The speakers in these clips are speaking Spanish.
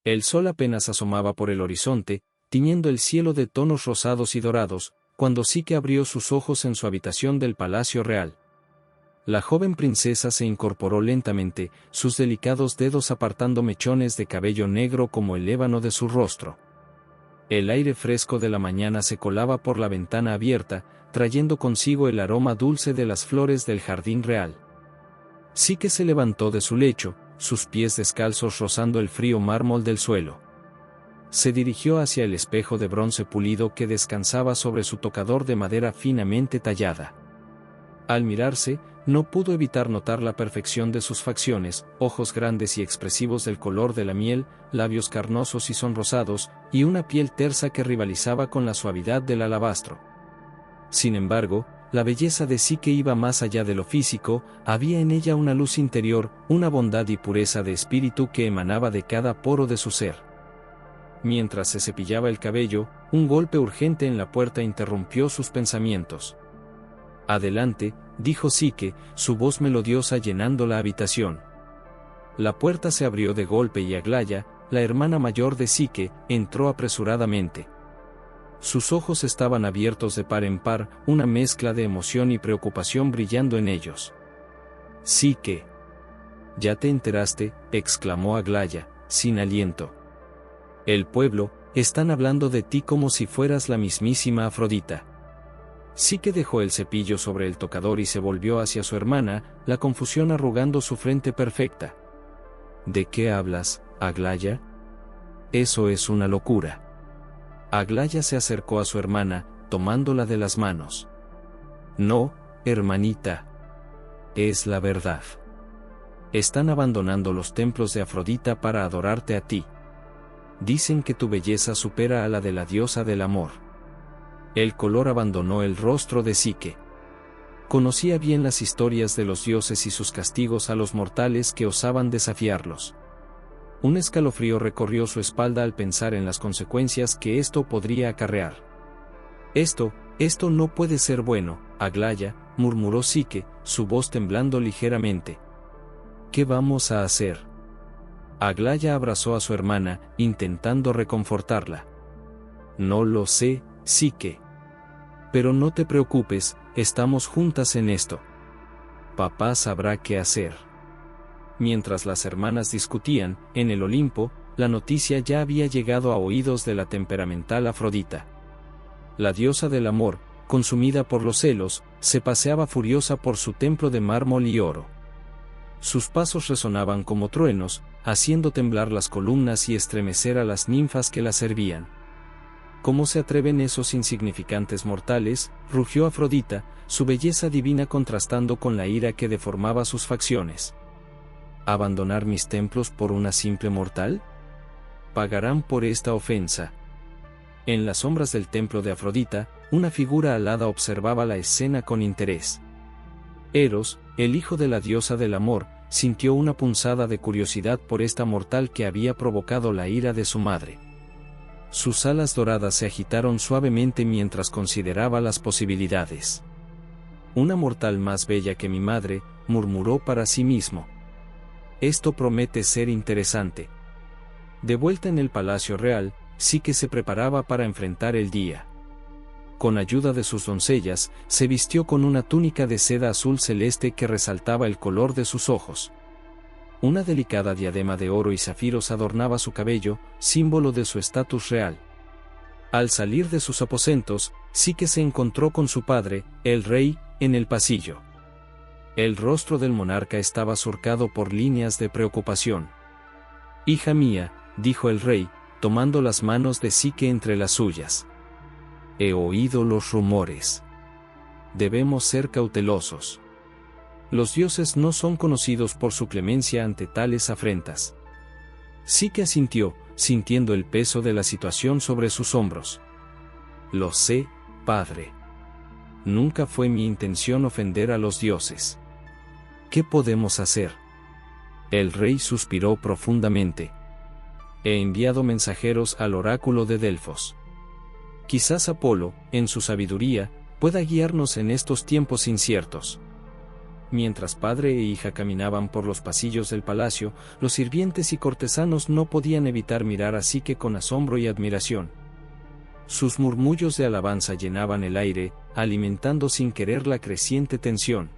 El sol apenas asomaba por el horizonte, tiñendo el cielo de tonos rosados y dorados, cuando Psique abrió sus ojos en su habitación del palacio real. La joven princesa se incorporó lentamente, sus delicados dedos apartando mechones de cabello negro como el ébano de su rostro. El aire fresco de la mañana se colaba por la ventana abierta, trayendo consigo el aroma dulce de las flores del jardín real. Psique se levantó de su lecho, sus pies descalzos rozando el frío mármol del suelo. Se dirigió hacia el espejo de bronce pulido que descansaba sobre su tocador de madera finamente tallada. Al mirarse, no pudo evitar notar la perfección de sus facciones, ojos grandes y expresivos del color de la miel, labios carnosos y sonrosados, y una piel tersa que rivalizaba con la suavidad del alabastro. Sin embargo, la belleza de Psique iba más allá de lo físico, había en ella una luz interior, una bondad y pureza de espíritu que emanaba de cada poro de su ser. Mientras se cepillaba el cabello, un golpe urgente en la puerta interrumpió sus pensamientos. «Adelante», dijo Psique, su voz melodiosa llenando la habitación. La puerta se abrió de golpe y Aglaya, la hermana mayor de Psique, entró apresuradamente. Sus ojos estaban abiertos de par en par, una mezcla de emoción y preocupación brillando en ellos. «Psique. ¿Ya te enteraste?», exclamó Aglaya, sin aliento. «El pueblo, están hablando de ti como si fueras la mismísima Afrodita». Psique dejó el cepillo sobre el tocador y se volvió hacia su hermana, la confusión arrugando su frente perfecta. «¿De qué hablas, Aglaya? Eso es una locura». Aglaya se acercó a su hermana, tomándola de las manos. «No, hermanita. Es la verdad. Están abandonando los templos de Afrodita para adorarte a ti. Dicen que tu belleza supera a la de la diosa del amor». El color abandonó el rostro de Psique. Conocía bien las historias de los dioses y sus castigos a los mortales que osaban desafiarlos. Un escalofrío recorrió su espalda al pensar en las consecuencias que esto podría acarrear. Esto no puede ser bueno, Aglaya», murmuró Psique, su voz temblando ligeramente. «¿Qué vamos a hacer?». Aglaya abrazó a su hermana, intentando reconfortarla. «No lo sé, Psique. Pero no te preocupes, estamos juntas en esto. Papá sabrá qué hacer». Mientras las hermanas discutían, en el Olimpo, la noticia ya había llegado a oídos de la temperamental Afrodita. La diosa del amor, consumida por los celos, se paseaba furiosa por su templo de mármol y oro. Sus pasos resonaban como truenos, haciendo temblar las columnas y estremecer a las ninfas que la servían. «¿Cómo se atreven esos insignificantes mortales?», rugió Afrodita, su belleza divina contrastando con la ira que deformaba sus facciones. «¿Abandonar mis templos por una simple mortal? Pagarán por esta ofensa». En las sombras del templo de Afrodita, una figura alada observaba la escena con interés. Eros, el hijo de la diosa del amor, sintió una punzada de curiosidad por esta mortal que había provocado la ira de su madre. Sus alas doradas se agitaron suavemente mientras consideraba las posibilidades. «Una mortal más bella que mi madre», murmuró para sí mismo. «Esto promete ser interesante». De vuelta en el palacio real, Psique se preparaba para enfrentar el día. Con ayuda de sus doncellas, se vistió con una túnica de seda azul celeste que resaltaba el color de sus ojos. Una delicada diadema de oro y zafiros adornaba su cabello, símbolo de su estatus real. Al salir de sus aposentos, Psique se encontró con su padre, el rey, en el pasillo. El rostro del monarca estaba surcado por líneas de preocupación. «Hija mía», dijo el rey, tomando las manos de Psique entre las suyas. «He oído los rumores. Debemos ser cautelosos. Los dioses no son conocidos por su clemencia ante tales afrentas». Psique asintió, sintiendo el peso de la situación sobre sus hombros. «Lo sé, padre. Nunca fue mi intención ofender a los dioses. ¿Qué podemos hacer?». El rey suspiró profundamente. «He enviado mensajeros al oráculo de Delfos. Quizás Apolo, en su sabiduría, pueda guiarnos en estos tiempos inciertos». Mientras padre e hija caminaban por los pasillos del palacio, los sirvientes y cortesanos no podían evitar mirar a Psique con asombro y admiración. Sus murmullos de alabanza llenaban el aire, alimentando sin querer la creciente tensión.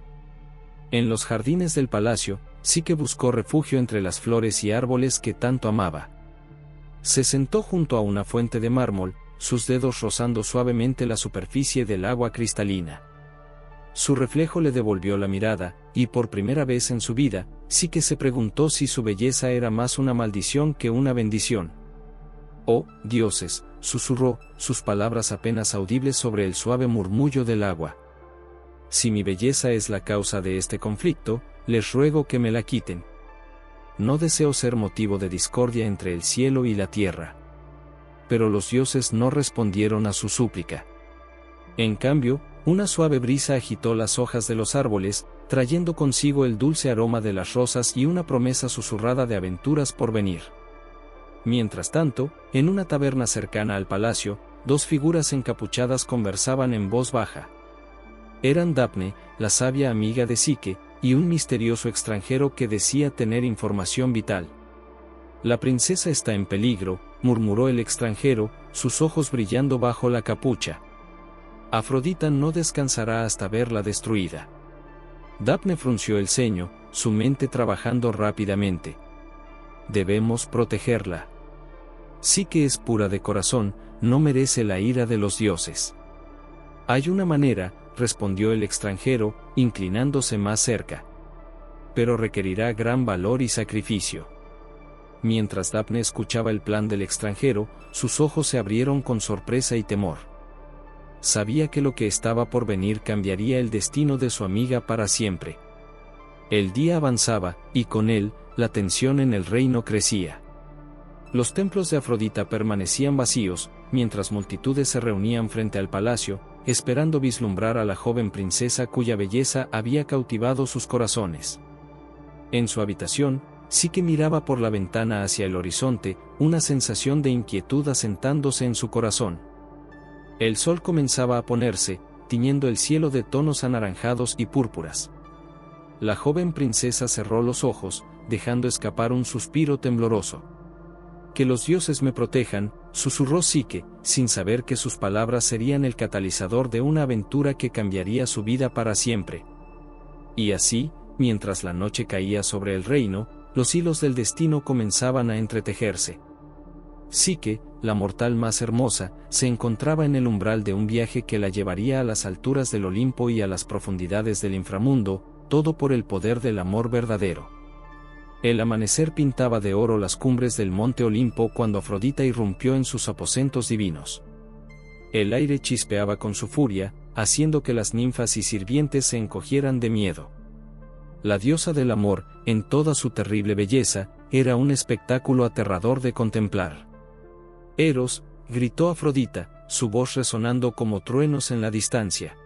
En los jardines del palacio, Psique buscó refugio entre las flores y árboles que tanto amaba. Se sentó junto a una fuente de mármol, sus dedos rozando suavemente la superficie del agua cristalina. Su reflejo le devolvió la mirada, y por primera vez en su vida, Psique se preguntó si su belleza era más una maldición que una bendición. «Oh, dioses», susurró, sus palabras apenas audibles sobre el suave murmullo del agua. «Si mi belleza es la causa de este conflicto, les ruego que me la quiten. No deseo ser motivo de discordia entre el cielo y la tierra». Pero los dioses no respondieron a su súplica. En cambio, una suave brisa agitó las hojas de los árboles, trayendo consigo el dulce aroma de las rosas y una promesa susurrada de aventuras por venir. Mientras tanto, en una taberna cercana al palacio, dos figuras encapuchadas conversaban en voz baja. Eran Dafne, la sabia amiga de Psique, y un misterioso extranjero que decía tener información vital. «La princesa está en peligro», murmuró el extranjero, sus ojos brillando bajo la capucha. «Afrodita no descansará hasta verla destruida». Dafne frunció el ceño, su mente trabajando rápidamente. «Debemos protegerla. Psique es pura de corazón, no merece la ira de los dioses». «Hay una manera», respondió el extranjero, inclinándose más cerca. «Pero requerirá gran valor y sacrificio». Mientras Dafne escuchaba el plan del extranjero, sus ojos se abrieron con sorpresa y temor. Sabía que lo que estaba por venir cambiaría el destino de su amiga para siempre. El día avanzaba, y con él, la tensión en el reino crecía. Los templos de Afrodita permanecían vacíos, mientras multitudes se reunían frente al palacio, esperando vislumbrar a la joven princesa cuya belleza había cautivado sus corazones. En su habitación, Psique miraba por la ventana hacia el horizonte, una sensación de inquietud asentándose en su corazón. El sol comenzaba a ponerse, tiñendo el cielo de tonos anaranjados y púrpuras. La joven princesa cerró los ojos, dejando escapar un suspiro tembloroso. «Que los dioses me protejan», susurró Psique, sin saber que sus palabras serían el catalizador de una aventura que cambiaría su vida para siempre. Y así, mientras la noche caía sobre el reino, los hilos del destino comenzaban a entretejerse. Psique, la mortal más hermosa, se encontraba en el umbral de un viaje que la llevaría a las alturas del Olimpo y a las profundidades del inframundo, todo por el poder del amor verdadero. El amanecer pintaba de oro las cumbres del monte Olimpo cuando Afrodita irrumpió en sus aposentos divinos. El aire chispeaba con su furia, haciendo que las ninfas y sirvientes se encogieran de miedo. La diosa del amor, en toda su terrible belleza, era un espectáculo aterrador de contemplar. «Eros», gritó Afrodita, su voz resonando como truenos en la distancia.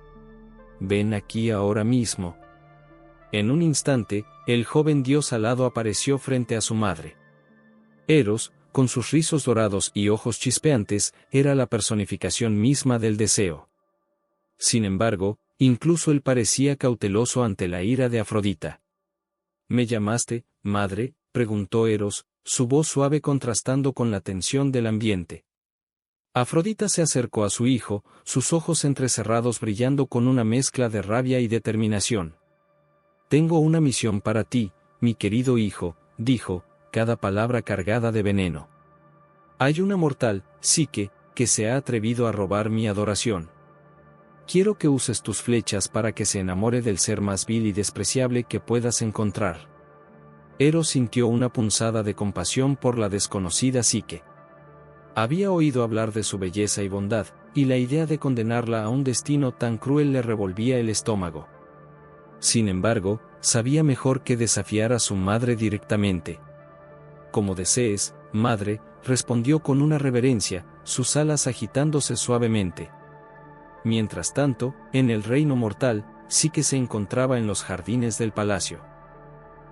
«Ven aquí ahora mismo». En un instante, el joven dios alado apareció frente a su madre. Eros, con sus rizos dorados y ojos chispeantes, era la personificación misma del deseo. Sin embargo, incluso él parecía cauteloso ante la ira de Afrodita. «¿Me llamaste, madre?», preguntó Eros, su voz suave contrastando con la tensión del ambiente. Afrodita se acercó a su hijo, sus ojos entrecerrados brillando con una mezcla de rabia y determinación. «Tengo una misión para ti, mi querido hijo», dijo, cada palabra cargada de veneno. «Hay una mortal, Psique, que se ha atrevido a robar mi adoración. Quiero que uses tus flechas para que se enamore del ser más vil y despreciable que puedas encontrar». Eros sintió una punzada de compasión por la desconocida Psique. Había oído hablar de su belleza y bondad, y la idea de condenarla a un destino tan cruel le revolvía el estómago. Sin embargo, sabía mejor que desafiar a su madre directamente. «Como desees, madre», respondió con una reverencia, sus alas agitándose suavemente. Mientras tanto, en el reino mortal, Psique se encontraba en los jardines del palacio.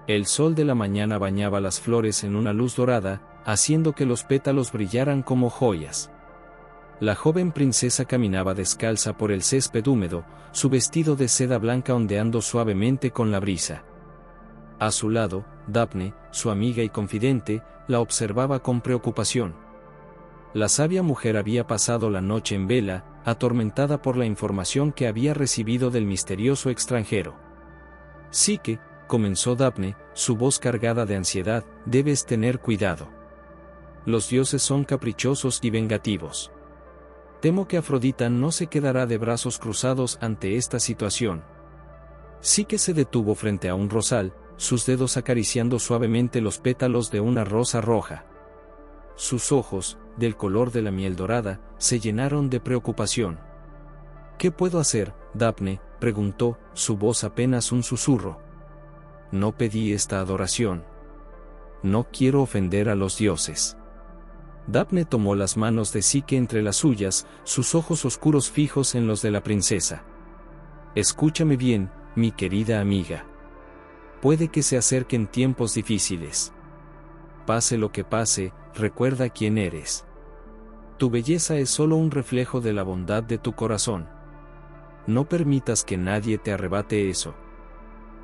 El sol de la mañana bañaba las flores en una luz dorada, haciendo que los pétalos brillaran como joyas. La joven princesa caminaba descalza por el césped húmedo, su vestido de seda blanca ondeando suavemente con la brisa. A su lado, Daphne, su amiga y confidente, la observaba con preocupación. La sabia mujer había pasado la noche en vela, atormentada por la información que había recibido del misterioso extranjero. Sí que, comenzó Daphne, su voz cargada de ansiedad, debes tener cuidado. Los dioses son caprichosos y vengativos. Temo que Afrodita no se quedará de brazos cruzados ante esta situación. Sí que se detuvo frente a un rosal, sus dedos acariciando suavemente los pétalos de una rosa roja. Sus ojos, del color de la miel dorada, se llenaron de preocupación. ¿Qué puedo hacer, Daphne?, preguntó, su voz apenas un susurro. No pedí esta adoración. No quiero ofender a los dioses. Daphne tomó las manos de Psique entre las suyas, sus ojos oscuros fijos en los de la princesa. Escúchame bien, mi querida amiga. Puede que se acerquen tiempos difíciles. Pase lo que pase, recuerda quién eres. Tu belleza es solo un reflejo de la bondad de tu corazón. No permitas que nadie te arrebate eso.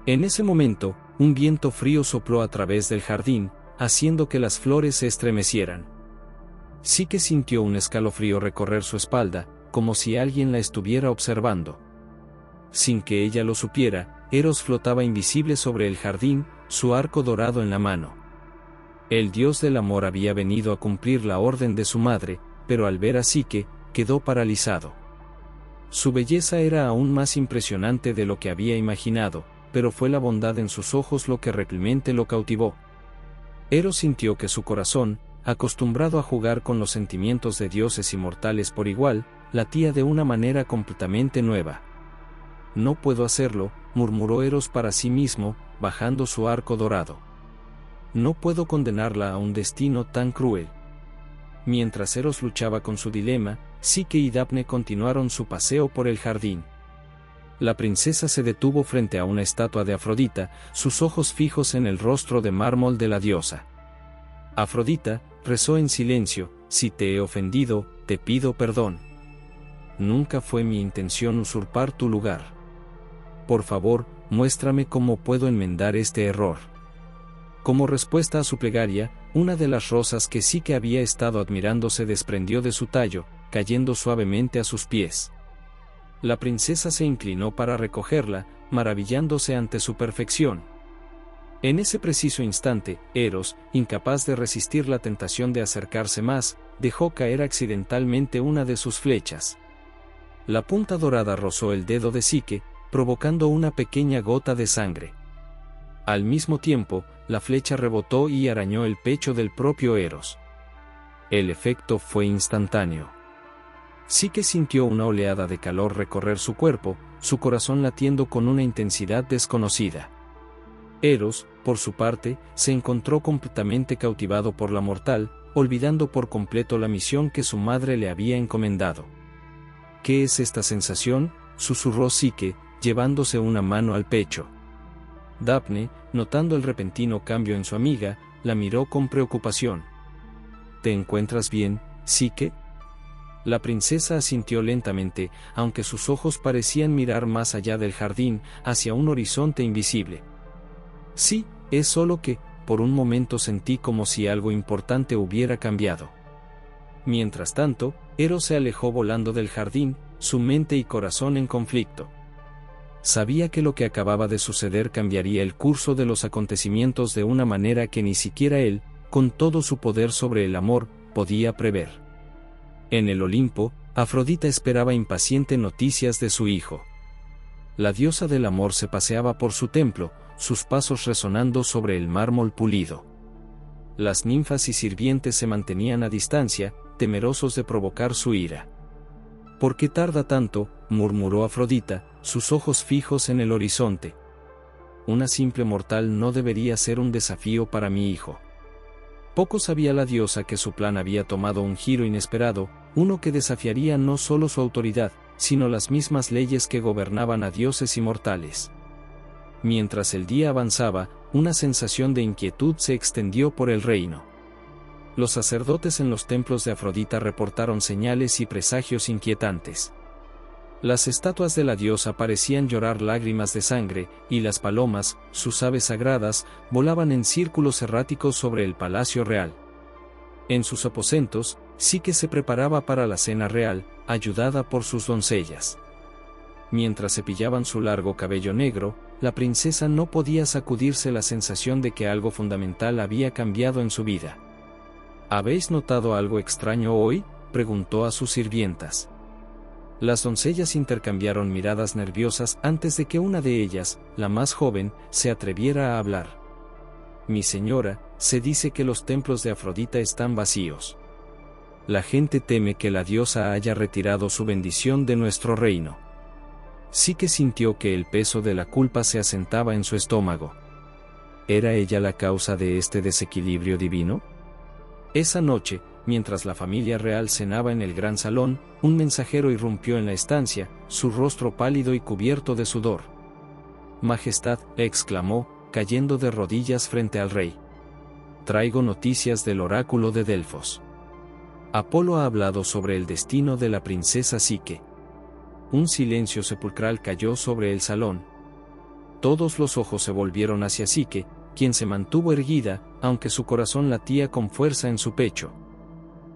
En ese momento, un viento frío sopló a través del jardín, haciendo que las flores se estremecieran. Psique sintió un escalofrío recorrer su espalda, como si alguien la estuviera observando. Sin que ella lo supiera, Eros flotaba invisible sobre el jardín, su arco dorado en la mano. El dios del amor había venido a cumplir la orden de su madre, pero al ver a Psique, quedó paralizado. Su belleza era aún más impresionante de lo que había imaginado, pero fue la bondad en sus ojos lo que realmente lo cautivó. Eros sintió que su corazón, acostumbrado a jugar con los sentimientos de dioses y mortales por igual, latía de una manera completamente nueva. No puedo hacerlo, murmuró Eros para sí mismo, bajando su arco dorado. No puedo condenarla a un destino tan cruel. Mientras Eros luchaba con su dilema, Psique y Daphne continuaron su paseo por el jardín. La princesa se detuvo frente a una estatua de Afrodita, sus ojos fijos en el rostro de mármol de la diosa. Afrodita, rezó en silencio, si te he ofendido, te pido perdón. Nunca fue mi intención usurpar tu lugar. Por favor, muéstrame cómo puedo enmendar este error. Como respuesta a su plegaria, una de las rosas que Psique había estado admirando se desprendió de su tallo, cayendo suavemente a sus pies. La princesa se inclinó para recogerla, maravillándose ante su perfección. En ese preciso instante, Eros, incapaz de resistir la tentación de acercarse más, dejó caer accidentalmente una de sus flechas. La punta dorada rozó el dedo de Psique, provocando una pequeña gota de sangre. Al mismo tiempo, la flecha rebotó y arañó el pecho del propio Eros. El efecto fue instantáneo. Psique sintió una oleada de calor recorrer su cuerpo, su corazón latiendo con una intensidad desconocida. Eros, por su parte, se encontró completamente cautivado por la mortal, olvidando por completo la misión que su madre le había encomendado. ¿Qué es esta sensación?, susurró Psique, llevándose una mano al pecho. Daphne, notando el repentino cambio en su amiga, la miró con preocupación. ¿Te encuentras bien, Psique? La princesa asintió lentamente, aunque sus ojos parecían mirar más allá del jardín, hacia un horizonte invisible. Sí, es solo que, por un momento sentí como si algo importante hubiera cambiado. Mientras tanto, Eros se alejó volando del jardín, su mente y corazón en conflicto. Sabía que lo que acababa de suceder cambiaría el curso de los acontecimientos de una manera que ni siquiera él, con todo su poder sobre el amor, podía prever. En el Olimpo, Afrodita esperaba impaciente noticias de su hijo. La diosa del amor se paseaba por su templo, sus pasos resonando sobre el mármol pulido. Las ninfas y sirvientes se mantenían a distancia, temerosos de provocar su ira. ¿Por qué tarda tanto?, murmuró Afrodita, sus ojos fijos en el horizonte. Una simple mortal no debería ser un desafío para mi hijo. Poco sabía la diosa que su plan había tomado un giro inesperado, uno que desafiaría no solo su autoridad, sino las mismas leyes que gobernaban a dioses y mortales. Mientras el día avanzaba, una sensación de inquietud se extendió por el reino. Los sacerdotes en los templos de Afrodita reportaron señales y presagios inquietantes. Las estatuas de la diosa parecían llorar lágrimas de sangre, y las palomas, sus aves sagradas, volaban en círculos erráticos sobre el palacio real. En sus aposentos, Psique se preparaba para la cena real, ayudada por sus doncellas. Mientras cepillaban su largo cabello negro, la princesa no podía sacudirse la sensación de que algo fundamental había cambiado en su vida. ¿Habéis notado algo extraño hoy?, preguntó a sus sirvientas. Las doncellas intercambiaron miradas nerviosas antes de que una de ellas, la más joven, se atreviera a hablar. Mi señora, se dice que los templos de Afrodita están vacíos. La gente teme que la diosa haya retirado su bendición de nuestro reino. Psique sintió que el peso de la culpa se asentaba en su estómago. ¿Era ella la causa de este desequilibrio divino? Esa noche, mientras la familia real cenaba en el gran salón, un mensajero irrumpió en la estancia, su rostro pálido y cubierto de sudor. Majestad, exclamó, cayendo de rodillas frente al rey. Traigo noticias del oráculo de Delfos. Apolo ha hablado sobre el destino de la princesa Psique. Un silencio sepulcral cayó sobre el salón. Todos los ojos se volvieron hacia Psique, quien se mantuvo erguida, aunque su corazón latía con fuerza en su pecho.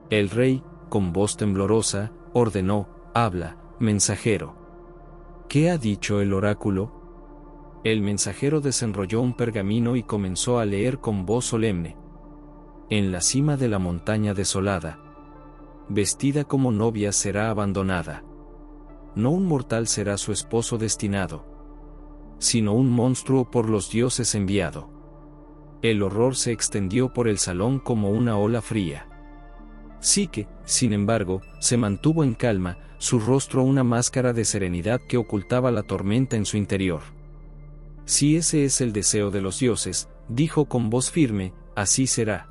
El rey, con voz temblorosa, ordenó: habla, mensajero. ¿Qué ha dicho el oráculo? El mensajero desenrolló un pergamino y comenzó a leer con voz solemne. En la cima de la montaña desolada, vestida como novia será abandonada. No un mortal será su esposo destinado, sino un monstruo por los dioses enviado. El horror se extendió por el salón como una ola fría. Psique, sin embargo, se mantuvo en calma, su rostro una máscara de serenidad que ocultaba la tormenta en su interior. Si ese es el deseo de los dioses, dijo con voz firme, así será.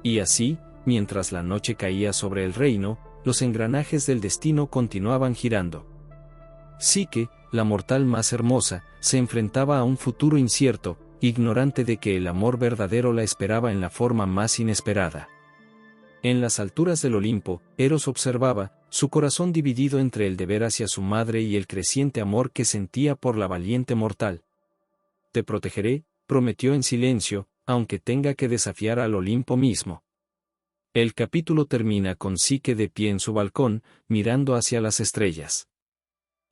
Y así, mientras la noche caía sobre el reino, los engranajes del destino continuaban girando. Psique, la mortal más hermosa, se enfrentaba a un futuro incierto, ignorante de que el amor verdadero la esperaba en la forma más inesperada. En las alturas del Olimpo, Eros observaba, su corazón dividido entre el deber hacia su madre y el creciente amor que sentía por la valiente mortal. Te protegeré, prometió en silencio, aunque tenga que desafiar al Olimpo mismo. El capítulo termina con Psique de pie en su balcón, mirando hacia las estrellas.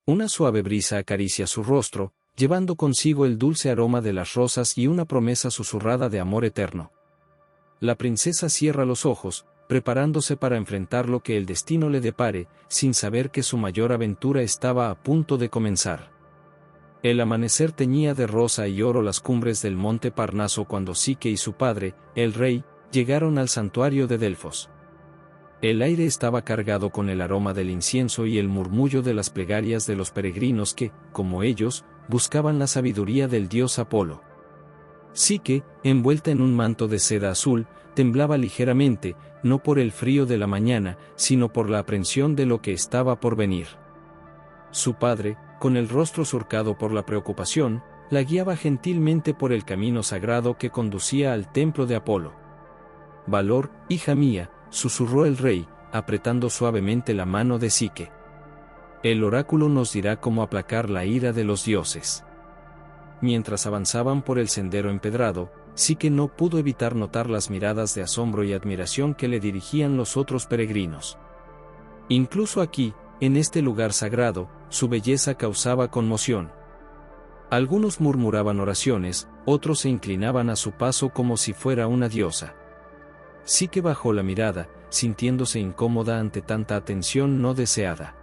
Una suave brisa acaricia su rostro, llevando consigo el dulce aroma de las rosas y una promesa susurrada de amor eterno. La princesa cierra los ojos, preparándose para enfrentar lo que el destino le depare, sin saber que su mayor aventura estaba a punto de comenzar. El amanecer teñía de rosa y oro las cumbres del monte Parnaso cuando Psique y su padre, el rey, llegaron al santuario de Delfos. El aire estaba cargado con el aroma del incienso y el murmullo de las plegarias de los peregrinos que, como ellos, buscaban la sabiduría del dios Apolo. Psique, envuelta en un manto de seda azul, temblaba ligeramente, no por el frío de la mañana, sino por la aprensión de lo que estaba por venir. Su padre, con el rostro surcado por la preocupación, la guiaba gentilmente por el camino sagrado que conducía al templo de Apolo. Valor, hija mía, susurró el rey, apretando suavemente la mano de Psique. El oráculo nos dirá cómo aplacar la ira de los dioses. Mientras avanzaban por el sendero empedrado, Psique no pudo evitar notar las miradas de asombro y admiración que le dirigían los otros peregrinos. Incluso aquí, en este lugar sagrado, su belleza causaba conmoción. Algunos murmuraban oraciones, otros se inclinaban a su paso como si fuera una diosa. Psique bajó la mirada, sintiéndose incómoda ante tanta atención no deseada.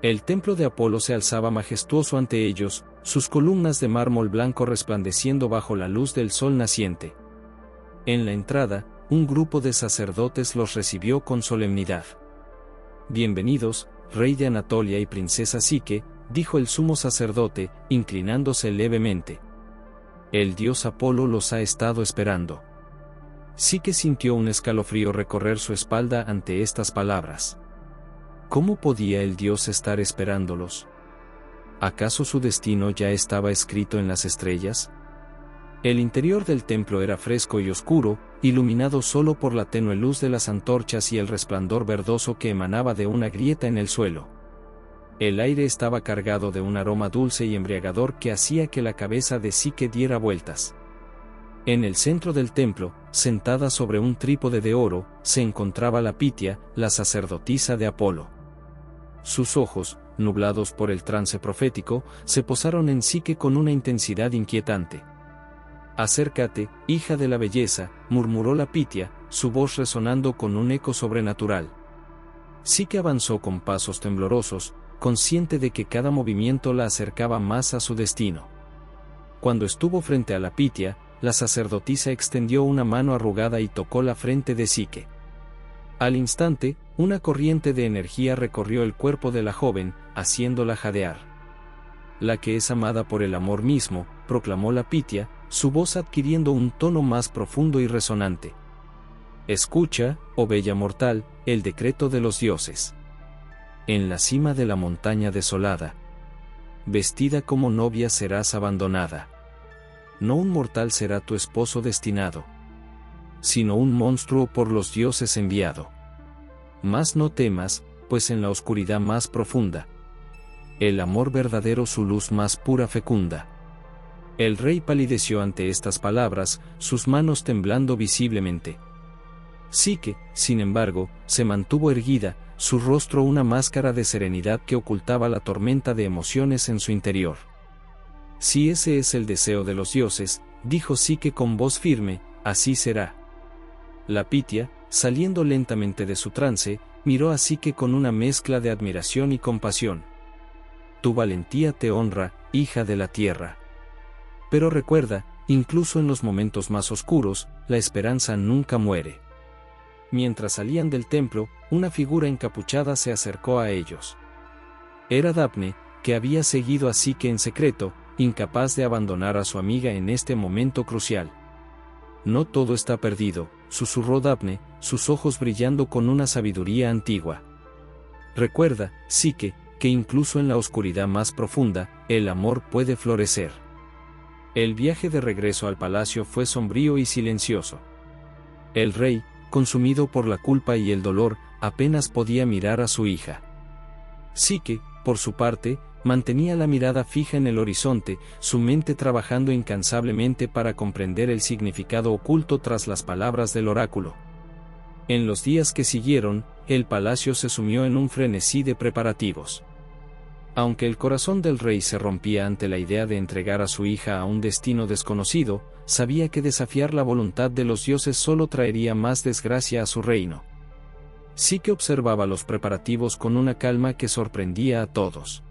El templo de Apolo se alzaba majestuoso ante ellos, sus columnas de mármol blanco resplandeciendo bajo la luz del sol naciente. En la entrada, un grupo de sacerdotes los recibió con solemnidad. Bienvenidos, rey de Anatolia y princesa Psique, dijo el sumo sacerdote, inclinándose levemente. El dios Apolo los ha estado esperando. Psique sintió un escalofrío recorrer su espalda ante estas palabras. ¿Cómo podía el dios estar esperándolos? ¿Acaso su destino ya estaba escrito en las estrellas? El interior del templo era fresco y oscuro, iluminado solo por la tenue luz de las antorchas y el resplandor verdoso que emanaba de una grieta en el suelo. El aire estaba cargado de un aroma dulce y embriagador que hacía que la cabeza de Psique diera vueltas. En el centro del templo, sentada sobre un trípode de oro, se encontraba la Pitia, la sacerdotisa de Apolo. Sus ojos, nublados por el trance profético, se posaron en Psique con una intensidad inquietante. «Acércate, hija de la belleza», murmuró la Pitia, su voz resonando con un eco sobrenatural. Psique avanzó con pasos temblorosos, consciente de que cada movimiento la acercaba más a su destino. Cuando estuvo frente a la Pitia, la sacerdotisa extendió una mano arrugada y tocó la frente de Psique. Al instante, una corriente de energía recorrió el cuerpo de la joven, haciéndola jadear. «La que es amada por el amor mismo», proclamó la Pitia, su voz adquiriendo un tono más profundo y resonante. «Escucha, oh bella mortal, el decreto de los dioses. En la cima de la montaña desolada, vestida como novia serás abandonada. No un mortal será tu esposo destinado, sino un monstruo por los dioses enviado. Mas no temas, pues en la oscuridad más profunda, el amor verdadero su luz más pura fecunda». El rey palideció ante estas palabras, sus manos temblando visiblemente. Psique, sin embargo, se mantuvo erguida, su rostro una máscara de serenidad que ocultaba la tormenta de emociones en su interior. «Si ese es el deseo de los dioses», dijo Psique con voz firme, «así será». La Pitia, saliendo lentamente de su trance, miró a Psique con una mezcla de admiración y compasión. «Tu valentía te honra, hija de la tierra. Pero recuerda, incluso en los momentos más oscuros, la esperanza nunca muere». Mientras salían del templo, una figura encapuchada se acercó a ellos. Era Dafne, que había seguido a Psique en secreto, incapaz de abandonar a su amiga en este momento crucial. «No todo está perdido», susurró Dafne, sus ojos brillando con una sabiduría antigua. «Recuerda, Psique, que incluso en la oscuridad más profunda, el amor puede florecer». El viaje de regreso al palacio fue sombrío y silencioso. El rey, consumido por la culpa y el dolor, apenas podía mirar a su hija. Psique, por su parte, mantenía la mirada fija en el horizonte, su mente trabajando incansablemente para comprender el significado oculto tras las palabras del oráculo. En los días que siguieron, el palacio se sumió en un frenesí de preparativos. Aunque el corazón del rey se rompía ante la idea de entregar a su hija a un destino desconocido, sabía que desafiar la voluntad de los dioses solo traería más desgracia a su reino. Psique observaba los preparativos con una calma que sorprendía a todos.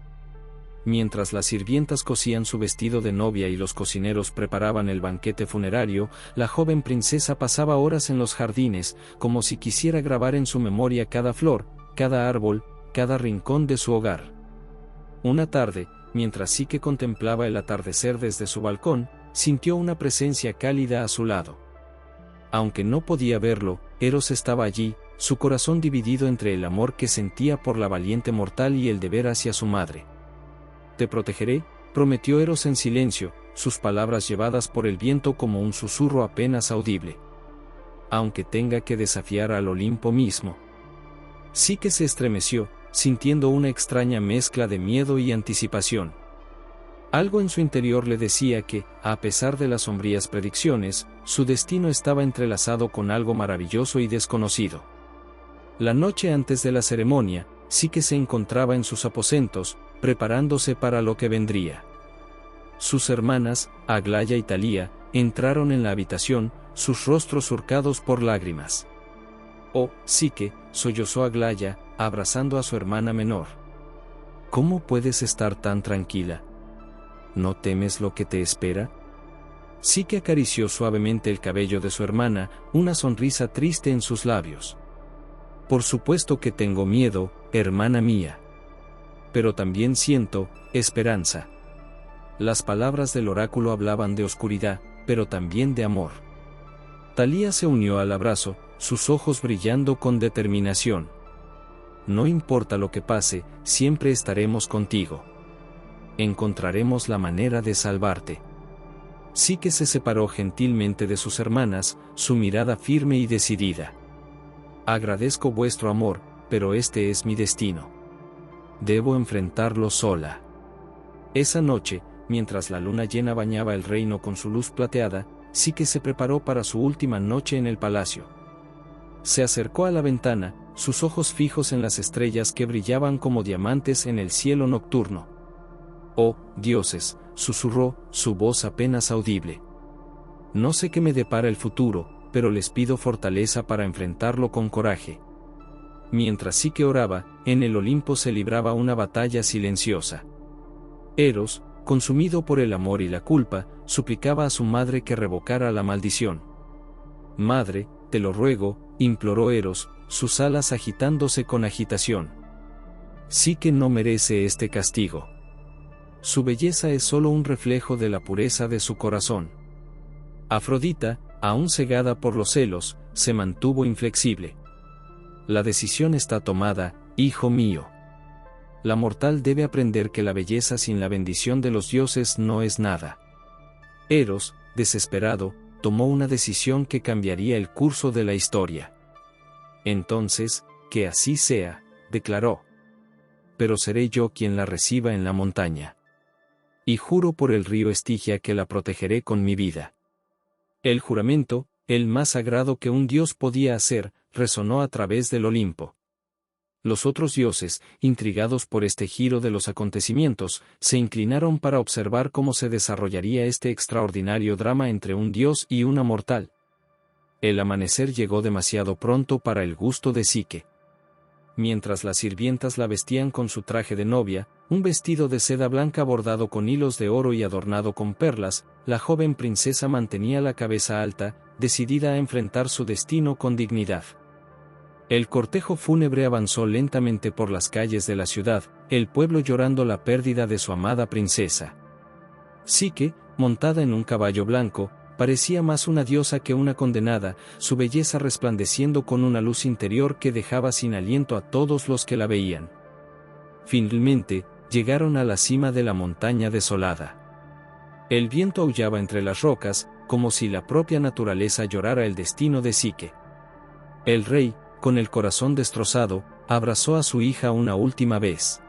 Mientras las sirvientas cosían su vestido de novia y los cocineros preparaban el banquete funerario, la joven princesa pasaba horas en los jardines, como si quisiera grabar en su memoria cada flor, cada árbol, cada rincón de su hogar. Una tarde, mientras Psique contemplaba el atardecer desde su balcón, sintió una presencia cálida a su lado. Aunque no podía verlo, Eros estaba allí, su corazón dividido entre el amor que sentía por la valiente mortal y el deber hacia su madre. «Te protegeré», prometió Eros en silencio, sus palabras llevadas por el viento como un susurro apenas audible. «Aunque tenga que desafiar al Olimpo mismo». Psique se estremeció, sintiendo una extraña mezcla de miedo y anticipación. Algo en su interior le decía que, a pesar de las sombrías predicciones, su destino estaba entrelazado con algo maravilloso y desconocido. La noche antes de la ceremonia, Psique se encontraba en sus aposentos, preparándose para lo que vendría. Sus hermanas, Aglaya y Talía, entraron en la habitación, sus rostros surcados por lágrimas. «Oh, Psique», sollozó Aglaya, abrazando a su hermana menor. «¿Cómo puedes estar tan tranquila? ¿No temes lo que te espera?». Psique acarició suavemente el cabello de su hermana, una sonrisa triste en sus labios. «Por supuesto que tengo miedo, hermana mía. Pero también siento esperanza». Las palabras del oráculo hablaban de oscuridad, pero también de amor. Talía se unió al abrazo, sus ojos brillando con determinación. «No importa lo que pase, siempre estaremos contigo. Encontraremos la manera de salvarte». Psique se separó gentilmente de sus hermanas, su mirada firme y decidida. Agradezco vuestro amor, pero este es mi destino. Debo enfrentarlo sola. Esa noche, mientras la luna llena bañaba el reino con su luz plateada, Psique se preparó para su última noche en el palacio. Se acercó a la ventana, sus ojos fijos en las estrellas que brillaban como diamantes en el cielo nocturno. «Oh, dioses», susurró, su voz apenas audible. «No sé qué me depara el futuro, pero les pido fortaleza para enfrentarlo con coraje». Mientras Psique oraba, en el Olimpo se libraba una batalla silenciosa. Eros, consumido por el amor y la culpa, suplicaba a su madre que revocara la maldición. «Madre, te lo ruego», imploró Eros, sus alas agitándose con agitación. «Psique no merece este castigo. Su belleza es solo un reflejo de la pureza de su corazón». Afrodita, aún cegada por los celos, se mantuvo inflexible. «La decisión está tomada, hijo mío. La mortal debe aprender que la belleza sin la bendición de los dioses no es nada». Eros, desesperado, tomó una decisión que cambiaría el curso de la historia. «Entonces, que así sea», declaró. «Pero seré yo quien la reciba en la montaña. Y juro por el río Estigia que la protegeré con mi vida». El juramento, el más sagrado que un dios podía hacer, resonó a través del Olimpo. Los otros dioses, intrigados por este giro de los acontecimientos, se inclinaron para observar cómo se desarrollaría este extraordinario drama entre un dios y una mortal. El amanecer llegó demasiado pronto para el gusto de Psique. Mientras las sirvientas la vestían con su traje de novia, un vestido de seda blanca bordado con hilos de oro y adornado con perlas, la joven princesa mantenía la cabeza alta, decidida a enfrentar su destino con dignidad. El cortejo fúnebre avanzó lentamente por las calles de la ciudad, el pueblo llorando la pérdida de su amada princesa. Psique, montada en un caballo blanco, parecía más una diosa que una condenada, su belleza resplandeciendo con una luz interior que dejaba sin aliento a todos los que la veían. Finalmente, llegaron a la cima de la montaña desolada. El viento aullaba entre las rocas, como si la propia naturaleza llorara el destino de Psique. El rey, con el corazón destrozado, abrazó a su hija una última vez.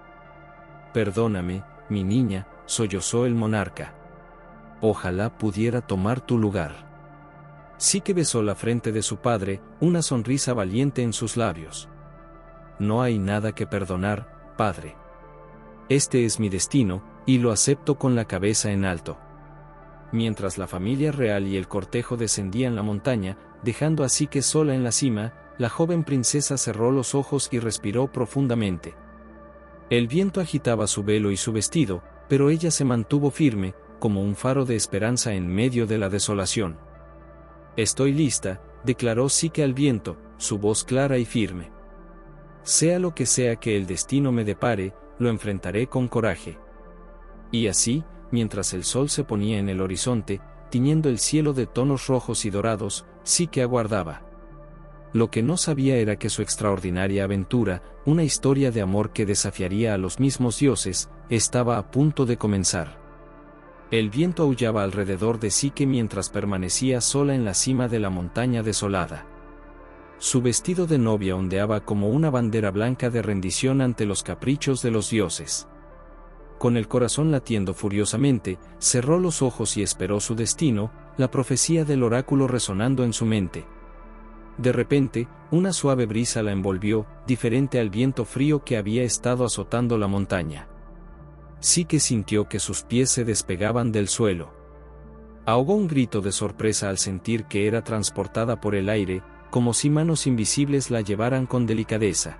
«Perdóname, mi niña», sollozó el monarca. «Ojalá pudiera tomar tu lugar». Psique besó la frente de su padre, una sonrisa valiente en sus labios. «No hay nada que perdonar, padre. Este es mi destino, y lo acepto con la cabeza en alto». Mientras la familia real y el cortejo descendían la montaña, dejando a Psique sola en la cima, la joven princesa cerró los ojos y respiró profundamente. El viento agitaba su velo y su vestido, pero ella se mantuvo firme, como un faro de esperanza en medio de la desolación. «Estoy lista», declaró Psique al viento, su voz clara y firme. «Sea lo que sea que el destino me depare, lo enfrentaré con coraje». Y así, mientras el sol se ponía en el horizonte, tiñendo el cielo de tonos rojos y dorados, Psique aguardaba. Lo que no sabía era que su extraordinaria aventura, una historia de amor que desafiaría a los mismos dioses, estaba a punto de comenzar. El viento aullaba alrededor de Psique mientras permanecía sola en la cima de la montaña desolada. Su vestido de novia ondeaba como una bandera blanca de rendición ante los caprichos de los dioses. Con el corazón latiendo furiosamente, cerró los ojos y esperó su destino, la profecía del oráculo resonando en su mente. De repente, una suave brisa la envolvió, diferente al viento frío que había estado azotando la montaña. Psique sintió que sus pies se despegaban del suelo. Ahogó un grito de sorpresa al sentir que era transportada por el aire, como si manos invisibles la llevaran con delicadeza.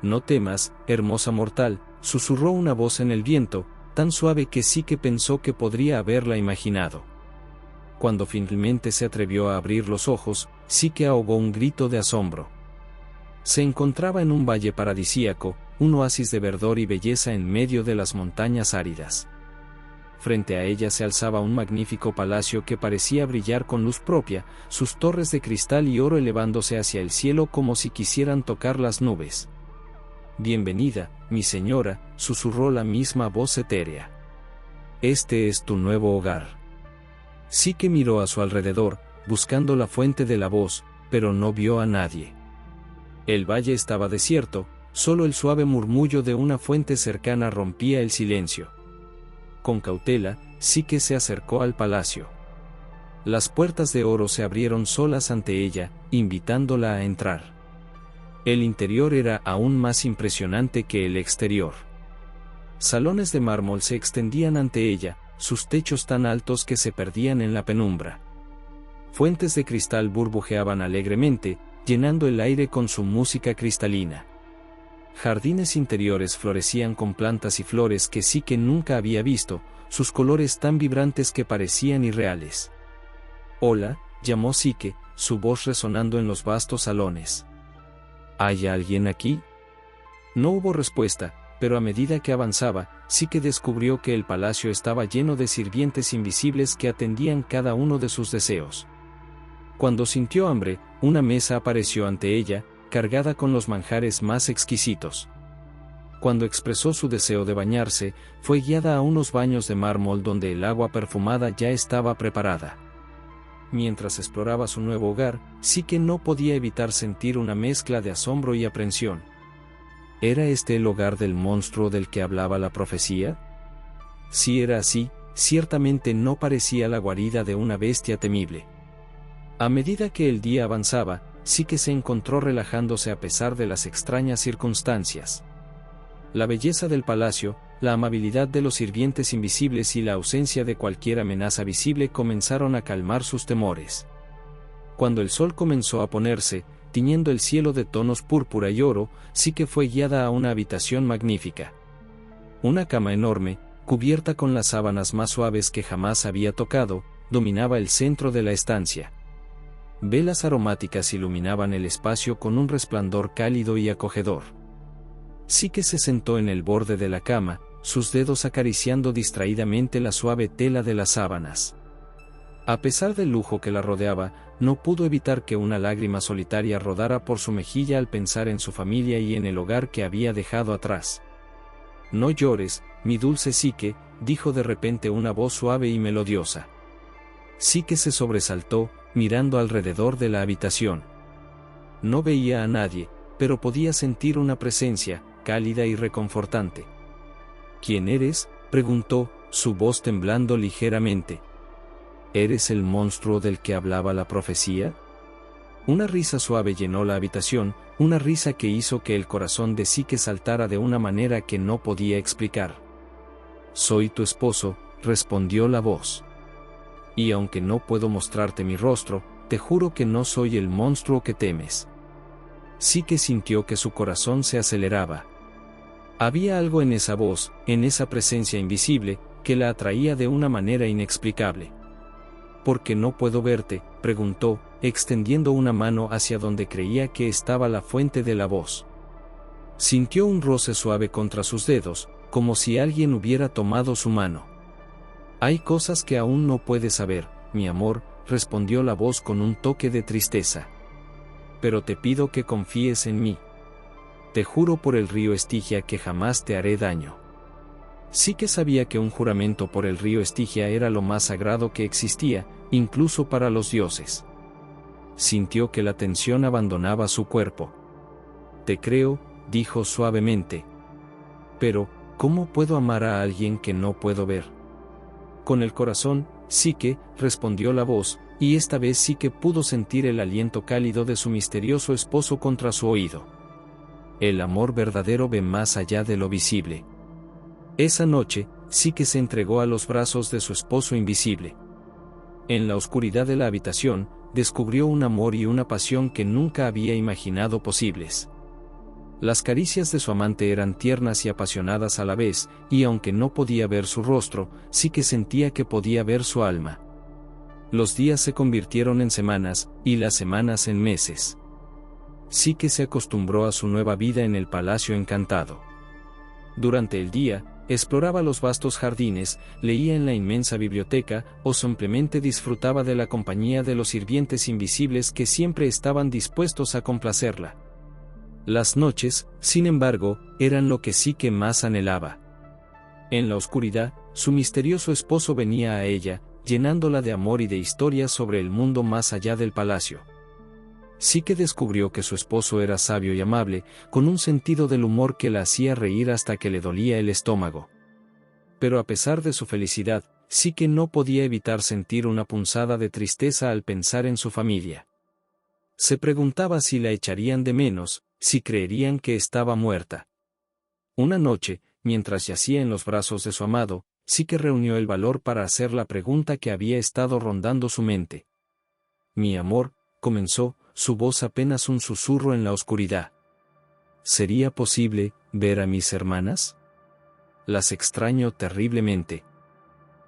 «No temas, hermosa mortal», susurró una voz en el viento, tan suave que Psique pensó que podría haberla imaginado. Cuando finalmente se atrevió a abrir los ojos, Psique ahogó un grito de asombro. Se encontraba en un valle paradisíaco, un oasis de verdor y belleza en medio de las montañas áridas. Frente a ella se alzaba un magnífico palacio que parecía brillar con luz propia, sus torres de cristal y oro elevándose hacia el cielo como si quisieran tocar las nubes. «Bienvenida, mi señora», susurró la misma voz etérea. «Este es tu nuevo hogar. Psique miró a su alrededor, buscando la fuente de la voz, pero no vio a nadie. El valle estaba desierto, solo el suave murmullo de una fuente cercana rompía el silencio. Con cautela, Psique se acercó al palacio. Las puertas de oro se abrieron solas ante ella, invitándola a entrar. El interior era aún más impresionante que el exterior. Salones de mármol se extendían ante ella, sus techos tan altos que se perdían en la penumbra. Fuentes de cristal burbujeaban alegremente, llenando el aire con su música cristalina. Jardines interiores florecían con plantas y flores que Psique nunca había visto, sus colores tan vibrantes que parecían irreales. «Hola», llamó Psique, su voz resonando en los vastos salones. «¿Hay alguien aquí?». No hubo respuesta, pero a medida que avanzaba, Psique descubrió que el palacio estaba lleno de sirvientes invisibles que atendían cada uno de sus deseos. Cuando sintió hambre, una mesa apareció ante ella, cargada con los manjares más exquisitos. Cuando expresó su deseo de bañarse, fue guiada a unos baños de mármol donde el agua perfumada ya estaba preparada. Mientras exploraba su nuevo hogar, Psique no podía evitar sentir una mezcla de asombro y aprensión. ¿Era este el hogar del monstruo del que hablaba la profecía? Si era así, ciertamente no parecía la guarida de una bestia temible. A medida que el día avanzaba, Psique se encontró relajándose a pesar de las extrañas circunstancias. La belleza del palacio, la amabilidad de los sirvientes invisibles y la ausencia de cualquier amenaza visible comenzaron a calmar sus temores. Cuando el sol comenzó a ponerse, tiñendo el cielo de tonos púrpura y oro, Psique fue guiada a una habitación magnífica. Una cama enorme, cubierta con las sábanas más suaves que jamás había tocado, dominaba el centro de la estancia. Velas aromáticas iluminaban el espacio con un resplandor cálido y acogedor. Psique se sentó en el borde de la cama, sus dedos acariciando distraídamente la suave tela de las sábanas. A pesar del lujo que la rodeaba, no pudo evitar que una lágrima solitaria rodara por su mejilla al pensar en su familia y en el hogar que había dejado atrás. «No llores, mi dulce Psique», dijo de repente una voz suave y melodiosa. Psique se sobresaltó, mirando alrededor de la habitación. No veía a nadie, pero podía sentir una presencia, cálida y reconfortante. «¿Quién eres?», preguntó, su voz temblando ligeramente. «¿Eres el monstruo del que hablaba la profecía?». Una risa suave llenó la habitación, una risa que hizo que el corazón de Psique saltara de una manera que no podía explicar. «Soy tu esposo», respondió la voz. «Y aunque no puedo mostrarte mi rostro, te juro que no soy el monstruo que temes». Psique sintió que su corazón se aceleraba. Había algo en esa voz, en esa presencia invisible, que la atraía de una manera inexplicable. «¿Por qué no puedo verte?», preguntó, extendiendo una mano hacia donde creía que estaba la fuente de la voz. Sintió un roce suave contra sus dedos, como si alguien hubiera tomado su mano. «Hay cosas que aún no puedes saber, mi amor», respondió la voz con un toque de tristeza. «Pero te pido que confíes en mí. Te juro por el río Estigia que jamás te haré daño». Psique sabía que un juramento por el río Estigia era lo más sagrado que existía, incluso para los dioses. Sintió que la tensión abandonaba su cuerpo. «Te creo», dijo suavemente. «Pero, ¿cómo puedo amar a alguien que no puedo ver?». «Con el corazón, Psique», respondió la voz, y esta vez Psique pudo sentir el aliento cálido de su misterioso esposo contra su oído. «El amor verdadero ve más allá de lo visible». Esa noche, Psique se entregó a los brazos de su esposo invisible. En la oscuridad de la habitación, descubrió un amor y una pasión que nunca había imaginado posibles. Las caricias de su amante eran tiernas y apasionadas a la vez, y aunque no podía ver su rostro, Psique sentía que podía ver su alma. Los días se convirtieron en semanas, y las semanas en meses. Psique se acostumbró a su nueva vida en el palacio encantado. Durante el día, exploraba los vastos jardines, leía en la inmensa biblioteca, o simplemente disfrutaba de la compañía de los sirvientes invisibles que siempre estaban dispuestos a complacerla. Las noches, sin embargo, eran lo que Psique más anhelaba. En la oscuridad, su misterioso esposo venía a ella, llenándola de amor y de historias sobre el mundo más allá del palacio. Psique descubrió que su esposo era sabio y amable, con un sentido del humor que la hacía reír hasta que le dolía el estómago. Pero a pesar de su felicidad, Psique no podía evitar sentir una punzada de tristeza al pensar en su familia. Se preguntaba si la echarían de menos, si creerían que estaba muerta. Una noche, mientras yacía en los brazos de su amado, Psique reunió el valor para hacer la pregunta que había estado rondando su mente. «Mi amor», comenzó, su voz apenas un susurro en la oscuridad. «¿Sería posible ver a mis hermanas? Las extraño terriblemente».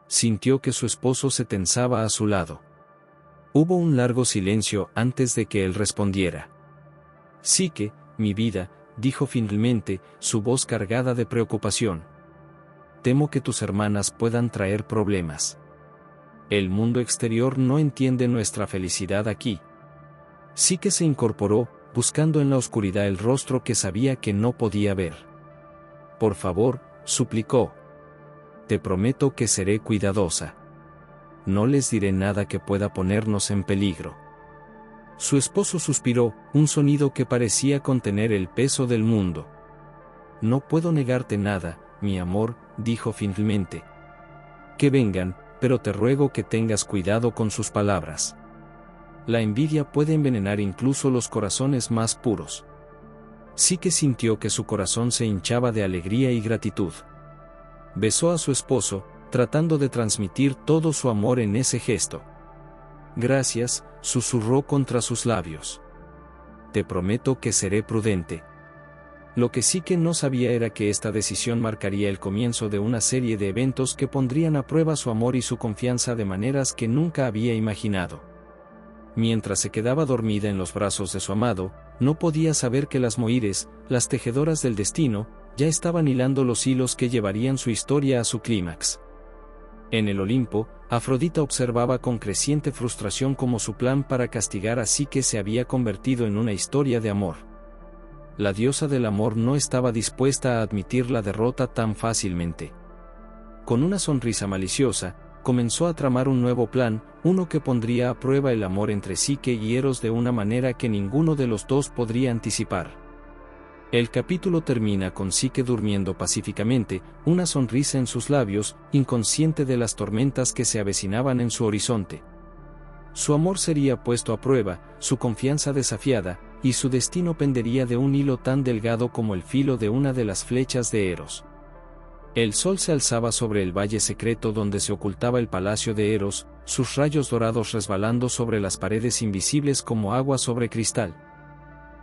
Sintió que su esposo se tensaba a su lado. Hubo un largo silencio antes de que él respondiera. «Psique, mi vida», dijo finalmente, su voz cargada de preocupación. «Temo que tus hermanas puedan traer problemas. El mundo exterior no entiende nuestra felicidad aquí». Psique se incorporó, buscando en la oscuridad el rostro que sabía que no podía ver. «Por favor», suplicó. «Te prometo que seré cuidadosa. No les diré nada que pueda ponernos en peligro». Su esposo suspiró, un sonido que parecía contener el peso del mundo. «No puedo negarte nada, mi amor», dijo finalmente. «Que vengan, pero te ruego que tengas cuidado con sus palabras. La envidia puede envenenar incluso los corazones más puros». Psique sintió que su corazón se hinchaba de alegría y gratitud. Besó a su esposo, tratando de transmitir todo su amor en ese gesto. «Gracias», susurró contra sus labios. «Te prometo que seré prudente». Lo que Psique no sabía era que esta decisión marcaría el comienzo de una serie de eventos que pondrían a prueba su amor y su confianza de maneras que nunca había imaginado. Mientras se quedaba dormida en los brazos de su amado, no podía saber que las Moires, las tejedoras del destino, ya estaban hilando los hilos que llevarían su historia a su clímax. En el Olimpo, Afrodita observaba con creciente frustración cómo su plan para castigar a Psique se había convertido en una historia de amor. La diosa del amor no estaba dispuesta a admitir la derrota tan fácilmente. Con una sonrisa maliciosa, comenzó a tramar un nuevo plan, uno que pondría a prueba el amor entre Psique y Eros de una manera que ninguno de los dos podría anticipar. El capítulo termina con Psique durmiendo pacíficamente, una sonrisa en sus labios, inconsciente de las tormentas que se avecinaban en su horizonte. Su amor sería puesto a prueba, su confianza desafiada, y su destino pendería de un hilo tan delgado como el filo de una de las flechas de Eros. El sol se alzaba sobre el valle secreto donde se ocultaba el palacio de Eros, sus rayos dorados resbalando sobre las paredes invisibles como agua sobre cristal.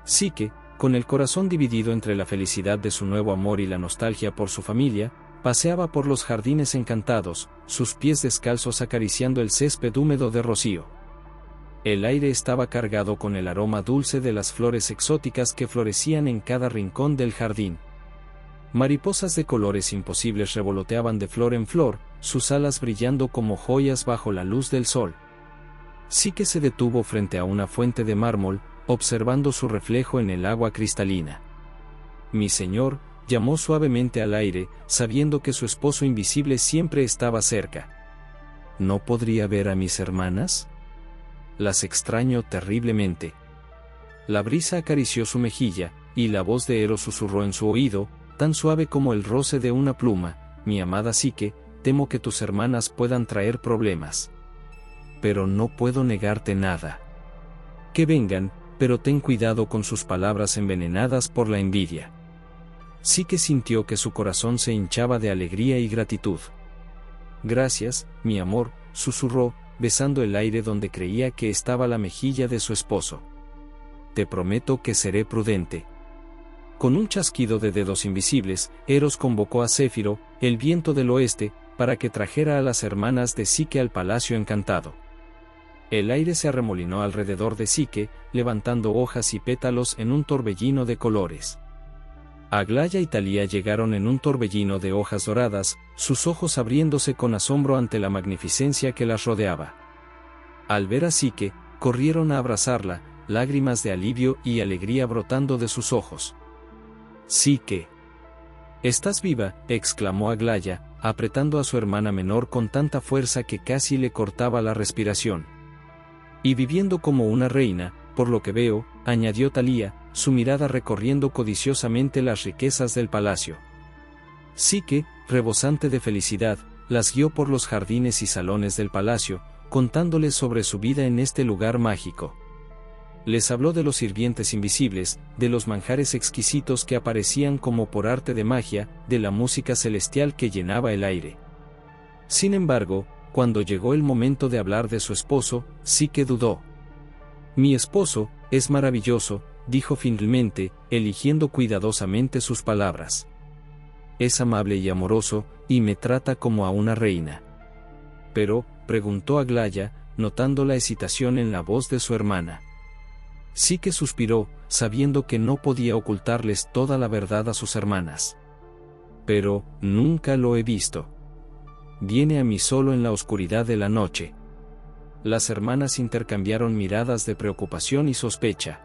Psique, con el corazón dividido entre la felicidad de su nuevo amor y la nostalgia por su familia, paseaba por los jardines encantados, sus pies descalzos acariciando el césped húmedo de rocío. El aire estaba cargado con el aroma dulce de las flores exóticas que florecían en cada rincón del jardín. Mariposas de colores imposibles revoloteaban de flor en flor, sus alas brillando como joyas bajo la luz del sol. Psique se detuvo frente a una fuente de mármol, observando su reflejo en el agua cristalina. «Mi señor», llamó suavemente al aire, sabiendo que su esposo invisible siempre estaba cerca. «¿No podría ver a mis hermanas? Las extraño terriblemente». La brisa acarició su mejilla, y la voz de Eros susurró en su oído, tan suave como el roce de una pluma: «Mi amada Psique, temo que tus hermanas puedan traer problemas. Pero no puedo negarte nada. Que vengan, pero ten cuidado con sus palabras envenenadas por la envidia». Psique sintió que su corazón se hinchaba de alegría y gratitud. «Gracias, mi amor», susurró, besando el aire donde creía que estaba la mejilla de su esposo. «Te prometo que seré prudente». Con un chasquido de dedos invisibles, Eros convocó a Céfiro, el viento del oeste, para que trajera a las hermanas de Psique al palacio encantado. El aire se arremolinó alrededor de Psique, levantando hojas y pétalos en un torbellino de colores. Aglaya y Talía llegaron en un torbellino de hojas doradas, sus ojos abriéndose con asombro ante la magnificencia que las rodeaba. Al ver a Psique, corrieron a abrazarla, lágrimas de alivio y alegría brotando de sus ojos. «Psique, estás viva», exclamó Aglaya, apretando a su hermana menor con tanta fuerza que casi le cortaba la respiración. Y viviendo como una reina, por lo que veo, añadió Thalía, su mirada recorriendo codiciosamente las riquezas del palacio. Psique, rebosante de felicidad, las guió por los jardines y salones del palacio, contándoles sobre su vida en este lugar mágico. Les habló de los sirvientes invisibles, de los manjares exquisitos que aparecían como por arte de magia, de la música celestial que llenaba el aire. Sin embargo, cuando llegó el momento de hablar de su esposo, Psique dudó. «Mi esposo es maravilloso», dijo finalmente, eligiendo cuidadosamente sus palabras. «Es amable y amoroso, y me trata como a una reina». «Pero», preguntó Aglaya, notando la hesitación en la voz de su hermana. Psique suspiró, sabiendo que no podía ocultarles toda la verdad a sus hermanas. «Pero, nunca lo he visto. Viene a mí solo en la oscuridad de la noche». Las hermanas intercambiaron miradas de preocupación y sospecha.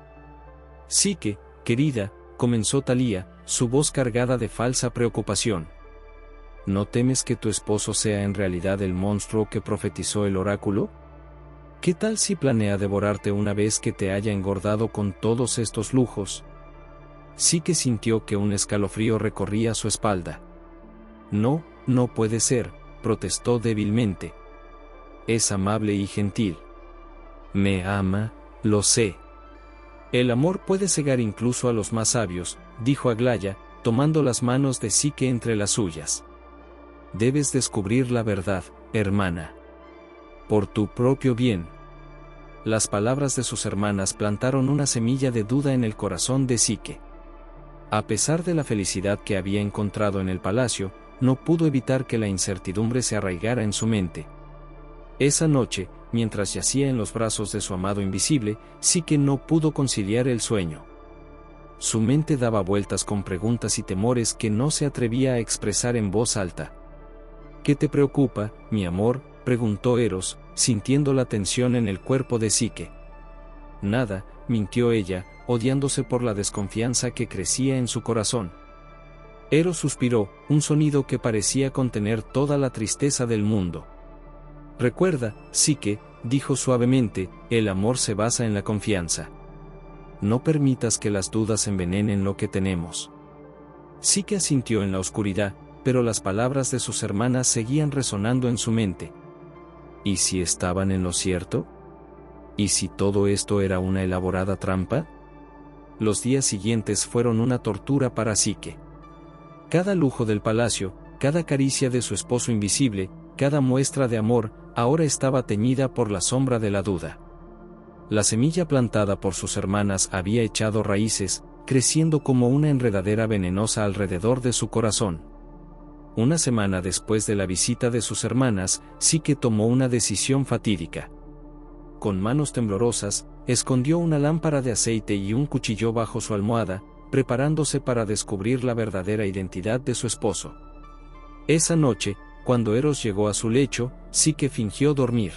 «Psique, querida», comenzó Thalía, su voz cargada de falsa preocupación. «¿No temes que tu esposo sea en realidad el monstruo que profetizó el oráculo? ¿Qué tal si planea devorarte una vez que te haya engordado con todos estos lujos?» Psique sintió que un escalofrío recorría su espalda. «No, no puede ser», protestó débilmente. «Es amable y gentil. Me ama, lo sé». «El amor puede cegar incluso a los más sabios», dijo Aglaya, tomando las manos de Psique entre las suyas. «Debes descubrir la verdad, hermana. Por tu propio bien». Las palabras de sus hermanas plantaron una semilla de duda en el corazón de Psique. A pesar de la felicidad que había encontrado en el palacio, no pudo evitar que la incertidumbre se arraigara en su mente. Esa noche, mientras yacía en los brazos de su amado invisible, Psique no pudo conciliar el sueño. Su mente daba vueltas con preguntas y temores que no se atrevía a expresar en voz alta. «¿Qué te preocupa, mi amor?», preguntó Eros, sintiendo la tensión en el cuerpo de Psique. «Nada», mintió ella, odiándose por la desconfianza que crecía en su corazón. Eros suspiró, un sonido que parecía contener toda la tristeza del mundo. «Recuerda, Psique», dijo suavemente, «el amor se basa en la confianza. No permitas que las dudas envenenen lo que tenemos». Psique asintió en la oscuridad, pero las palabras de sus hermanas seguían resonando en su mente. ¿Y si estaban en lo cierto? ¿Y si todo esto era una elaborada trampa? Los días siguientes fueron una tortura para Psique. Cada lujo del palacio, cada caricia de su esposo invisible, cada muestra de amor, ahora estaba teñida por la sombra de la duda. La semilla plantada por sus hermanas había echado raíces, creciendo como una enredadera venenosa alrededor de su corazón. Una semana después de la visita de sus hermanas, Psique tomó una decisión fatídica. Con manos temblorosas, escondió una lámpara de aceite y un cuchillo bajo su almohada, preparándose para descubrir la verdadera identidad de su esposo. Esa noche, cuando Eros llegó a su lecho, Psique fingió dormir.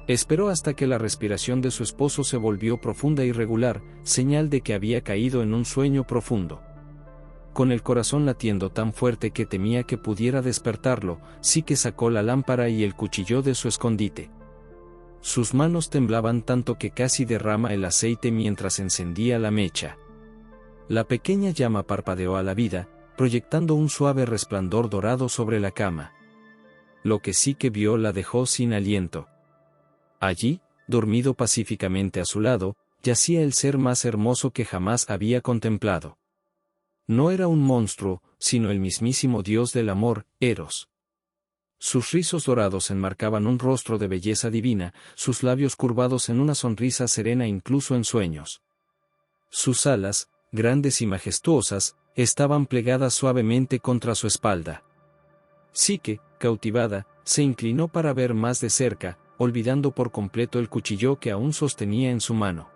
Esperó hasta que la respiración de su esposo se volvió profunda y regular, señal de que había caído en un sueño profundo. Con el corazón latiendo tan fuerte que temía que pudiera despertarlo, Psique sacó la lámpara y el cuchillo de su escondite. Sus manos temblaban tanto que casi derrama el aceite mientras encendía la mecha. La pequeña llama parpadeó a la vida, proyectando un suave resplandor dorado sobre la cama. Lo que Psique vio la dejó sin aliento. Allí, dormido pacíficamente a su lado, yacía el ser más hermoso que jamás había contemplado. No era un monstruo, sino el mismísimo dios del amor, Eros. Sus rizos dorados enmarcaban un rostro de belleza divina, sus labios curvados en una sonrisa serena incluso en sueños. Sus alas, grandes y majestuosas, estaban plegadas suavemente contra su espalda. Psique, cautivada, se inclinó para ver más de cerca, olvidando por completo el cuchillo que aún sostenía en su mano.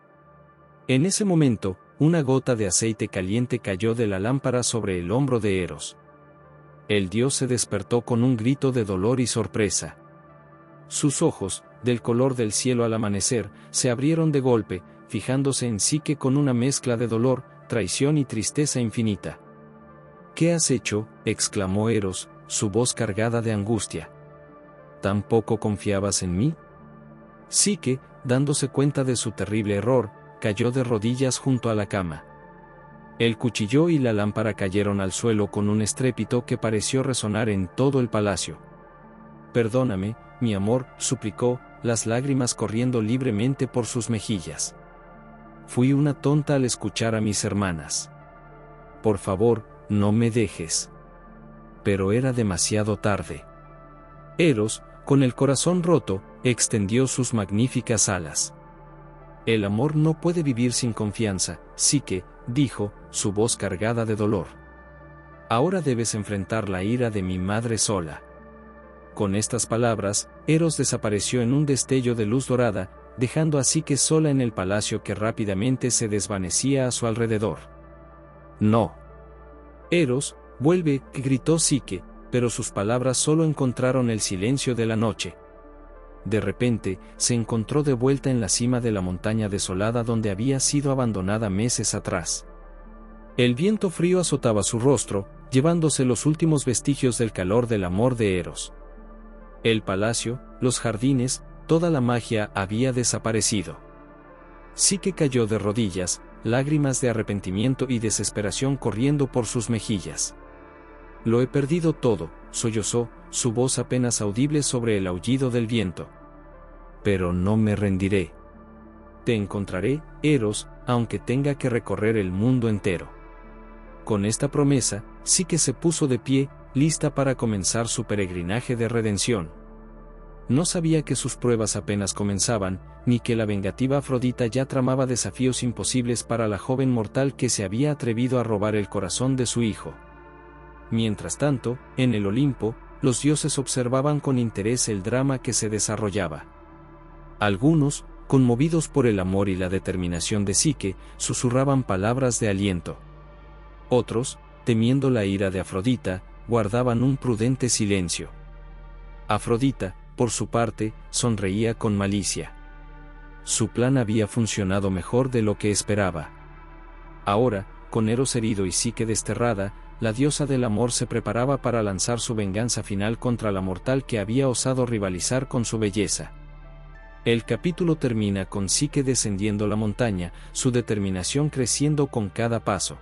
En ese momento, una gota de aceite caliente cayó de la lámpara sobre el hombro de Eros. El dios se despertó con un grito de dolor y sorpresa. Sus ojos, del color del cielo al amanecer, se abrieron de golpe, fijándose en Psique con una mezcla de dolor, traición y tristeza infinita. «¿Qué has hecho?», exclamó Eros, su voz cargada de angustia. ¿Tampoco confiabas en mí? Psique, dándose cuenta de su terrible error, cayó de rodillas junto a la cama. El cuchillo y la lámpara cayeron al suelo con un estrépito que pareció resonar en todo el palacio. «Perdóname, mi amor», suplicó, las lágrimas corriendo libremente por sus mejillas. «Fui una tonta al escuchar a mis hermanas. Por favor, no me dejes». Pero era demasiado tarde. Eros, con el corazón roto, extendió sus magníficas alas. «El amor no puede vivir sin confianza, Psique», dijo, su voz cargada de dolor. «Ahora debes enfrentar la ira de mi madre sola». Con estas palabras, Eros desapareció en un destello de luz dorada, dejando a Psique sola en el palacio que rápidamente se desvanecía a su alrededor. «No. Eros, vuelve», gritó Psique, pero sus palabras solo encontraron el silencio de la noche. De repente, se encontró de vuelta en la cima de la montaña desolada donde había sido abandonada meses atrás. El viento frío azotaba su rostro, llevándose los últimos vestigios del calor del amor de Eros. El palacio, los jardines, toda la magia había desaparecido. Psique cayó de rodillas, lágrimas de arrepentimiento y desesperación corriendo por sus mejillas. «Lo he perdido todo», sollozó, su voz apenas audible sobre el aullido del viento. «Pero no me rendiré. Te encontraré, Eros, aunque tenga que recorrer el mundo entero». Con esta promesa, Psique se puso de pie, lista para comenzar su peregrinaje de redención. No sabía que sus pruebas apenas comenzaban, ni que la vengativa Afrodita ya tramaba desafíos imposibles para la joven mortal que se había atrevido a robar el corazón de su hijo. Mientras tanto, en el Olimpo, los dioses observaban con interés el drama que se desarrollaba. Algunos, conmovidos por el amor y la determinación de Psique, susurraban palabras de aliento. Otros, temiendo la ira de Afrodita, guardaban un prudente silencio. Afrodita, por su parte, sonreía con malicia. Su plan había funcionado mejor de lo que esperaba. Ahora, con Eros herido y Psique desterrada, la diosa del amor se preparaba para lanzar su venganza final contra la mortal que había osado rivalizar con su belleza. El capítulo termina con Psique descendiendo la montaña, su determinación creciendo con cada paso.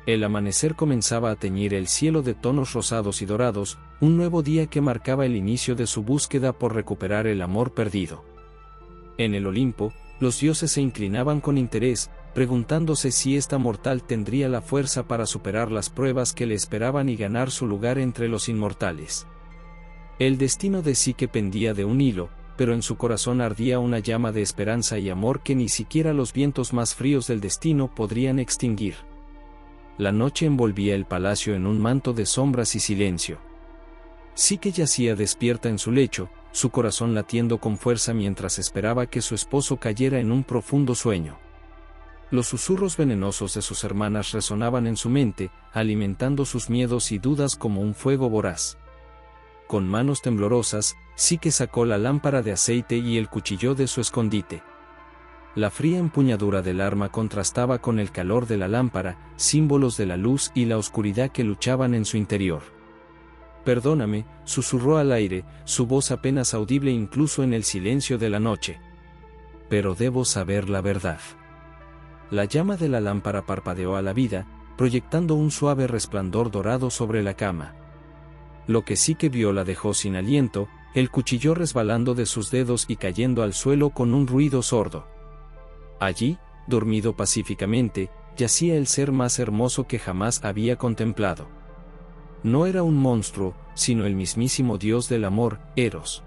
El amanecer comenzaba a teñir el cielo de tonos rosados y dorados, un nuevo día que marcaba el inicio de su búsqueda por recuperar el amor perdido. En el Olimpo, los dioses se inclinaban con interés, preguntándose si esta mortal tendría la fuerza para superar las pruebas que le esperaban y ganar su lugar entre los inmortales. El destino de Psique pendía de un hilo, pero en su corazón ardía una llama de esperanza y amor que ni siquiera los vientos más fríos del destino podrían extinguir. La noche envolvía el palacio en un manto de sombras y silencio. Psique yacía despierta en su lecho, su corazón latiendo con fuerza mientras esperaba que su esposo cayera en un profundo sueño. Los susurros venenosos de sus hermanas resonaban en su mente, alimentando sus miedos y dudas como un fuego voraz. Con manos temblorosas, Psique sacó la lámpara de aceite y el cuchillo de su escondite. La fría empuñadura del arma contrastaba con el calor de la lámpara, símbolos de la luz y la oscuridad que luchaban en su interior. «Perdóname», susurró al aire, su voz apenas audible incluso en el silencio de la noche. «Pero debo saber la verdad». La llama de la lámpara parpadeó a la vida, proyectando un suave resplandor dorado sobre la cama. Lo que Psique vio la dejó sin aliento, el cuchillo resbalando de sus dedos y cayendo al suelo con un ruido sordo. Allí, dormido pacíficamente, yacía el ser más hermoso que jamás había contemplado. No era un monstruo, sino el mismísimo dios del amor, Eros.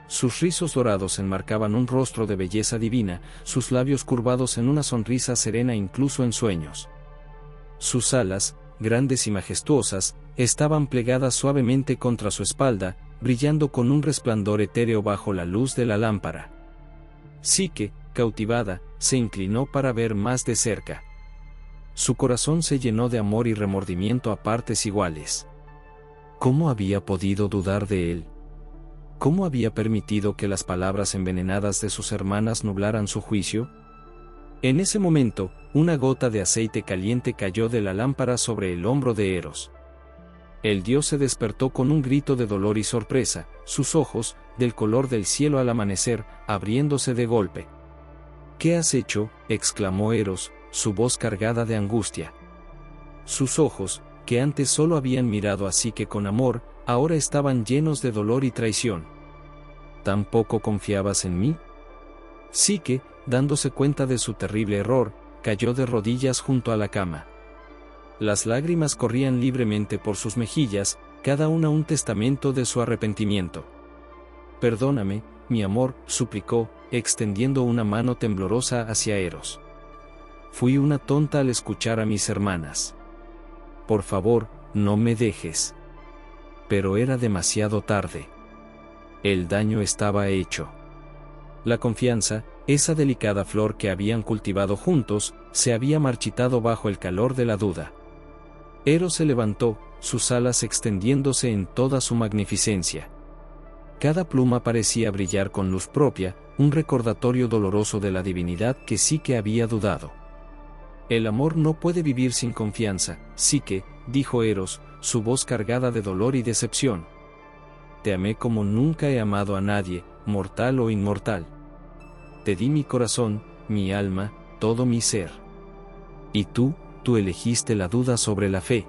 Sus rizos dorados enmarcaban un rostro de belleza divina, sus labios curvados en una sonrisa serena incluso en sueños. Sus alas, grandes y majestuosas, estaban plegadas suavemente contra su espalda, brillando con un resplandor etéreo bajo la luz de la lámpara. Psique, cautivada, se inclinó para ver más de cerca. Su corazón se llenó de amor y remordimiento a partes iguales. ¿Cómo había podido dudar de él? ¿Cómo había permitido que las palabras envenenadas de sus hermanas nublaran su juicio? En ese momento, una gota de aceite caliente cayó de la lámpara sobre el hombro de Eros. El dios se despertó con un grito de dolor y sorpresa, sus ojos, del color del cielo al amanecer, abriéndose de golpe. «¿Qué has hecho?», exclamó Eros, su voz cargada de angustia. Sus ojos, que antes solo habían mirado a Psique con amor, ahora estaban llenos de dolor y traición. ¿Tan poco confiabas en mí? Psique, dándose cuenta de su terrible error, cayó de rodillas junto a la cama. Las lágrimas corrían libremente por sus mejillas, cada una un testamento de su arrepentimiento. «Perdóname, mi amor», suplicó, extendiendo una mano temblorosa hacia Eros. «Fui una tonta al escuchar a mis hermanas. Por favor, no me dejes». Pero era demasiado tarde. El daño estaba hecho. La confianza, esa delicada flor que habían cultivado juntos, se había marchitado bajo el calor de la duda. Eros se levantó, sus alas extendiéndose en toda su magnificencia. Cada pluma parecía brillar con luz propia, un recordatorio doloroso de la divinidad que Psique había dudado. «El amor no puede vivir sin confianza, Psique», dijo Eros, su voz cargada de dolor y decepción. «Te amé como nunca he amado a nadie, mortal o inmortal. Te di mi corazón, mi alma, todo mi ser. Y tú elegiste la duda sobre la fe».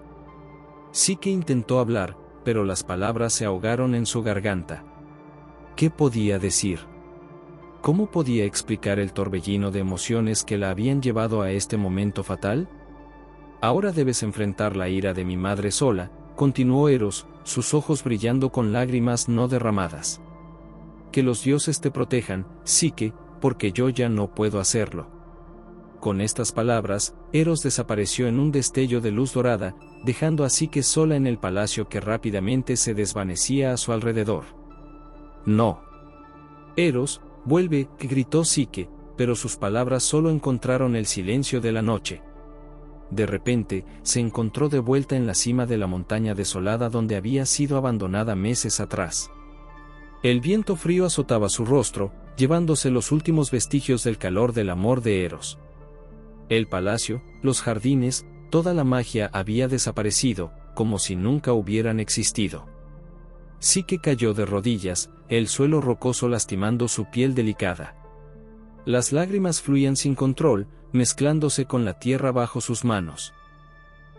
Psique intentó hablar, pero las palabras se ahogaron en su garganta. ¿Qué podía decir? ¿Cómo podía explicar el torbellino de emociones que la habían llevado a este momento fatal? «Ahora debes enfrentar la ira de mi madre sola», continuó Eros, sus ojos brillando con lágrimas no derramadas. «Que los dioses te protejan, Psique, porque yo ya no puedo hacerlo». Con estas palabras, Eros desapareció en un destello de luz dorada, dejando a Psique sola en el palacio que rápidamente se desvanecía a su alrededor. «No. Eros, vuelve», gritó Psique, pero sus palabras solo encontraron el silencio de la noche. De repente, se encontró de vuelta en la cima de la montaña desolada donde había sido abandonada meses atrás. El viento frío azotaba su rostro, llevándose los últimos vestigios del calor del amor de Eros. El palacio, los jardines, toda la magia había desaparecido, como si nunca hubieran existido. Psique cayó de rodillas, el suelo rocoso lastimando su piel delicada. Las lágrimas fluían sin control, mezclándose con la tierra bajo sus manos.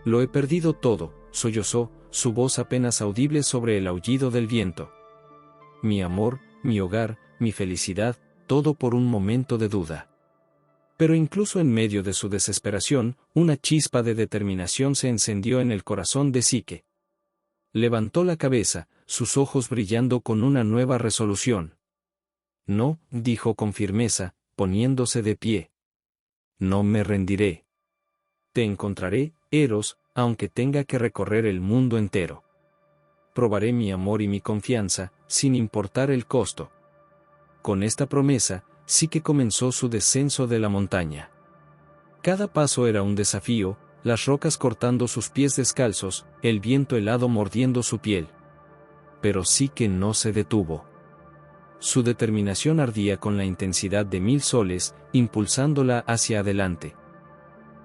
«Lo he perdido todo», sollozó, su voz apenas audible sobre el aullido del viento. «Mi amor, mi hogar, mi felicidad, todo por un momento de duda». Pero incluso en medio de su desesperación, una chispa de determinación se encendió en el corazón de Psique. Levantó la cabeza, sus ojos brillando con una nueva resolución. «No», dijo con firmeza, poniéndose de pie. «No me rendiré. Te encontraré, Eros, aunque tenga que recorrer el mundo entero. Probaré mi amor y mi confianza, sin importar el costo». Con esta promesa, Psique comenzó su descenso de la montaña. Cada paso era un desafío, las rocas cortando sus pies descalzos, el viento helado mordiendo su piel. Pero Psique no se detuvo. Su determinación ardía con la intensidad de 1000 soles, impulsándola hacia adelante.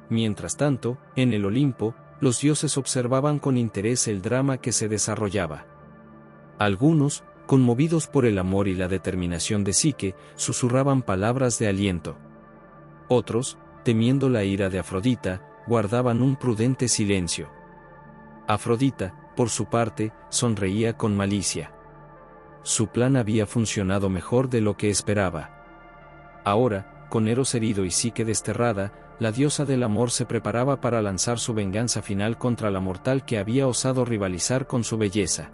Mientras tanto, en el Olimpo, los dioses observaban con interés el drama que se desarrollaba. Algunos, conmovidos por el amor y la determinación de Psique, susurraban palabras de aliento. Otros, temiendo la ira de Afrodita, guardaban un prudente silencio. Afrodita, por su parte, sonreía con malicia. Su plan había funcionado mejor de lo que esperaba. Ahora, con Eros herido y Psique desterrada, la diosa del amor se preparaba para lanzar su venganza final contra la mortal que había osado rivalizar con su belleza.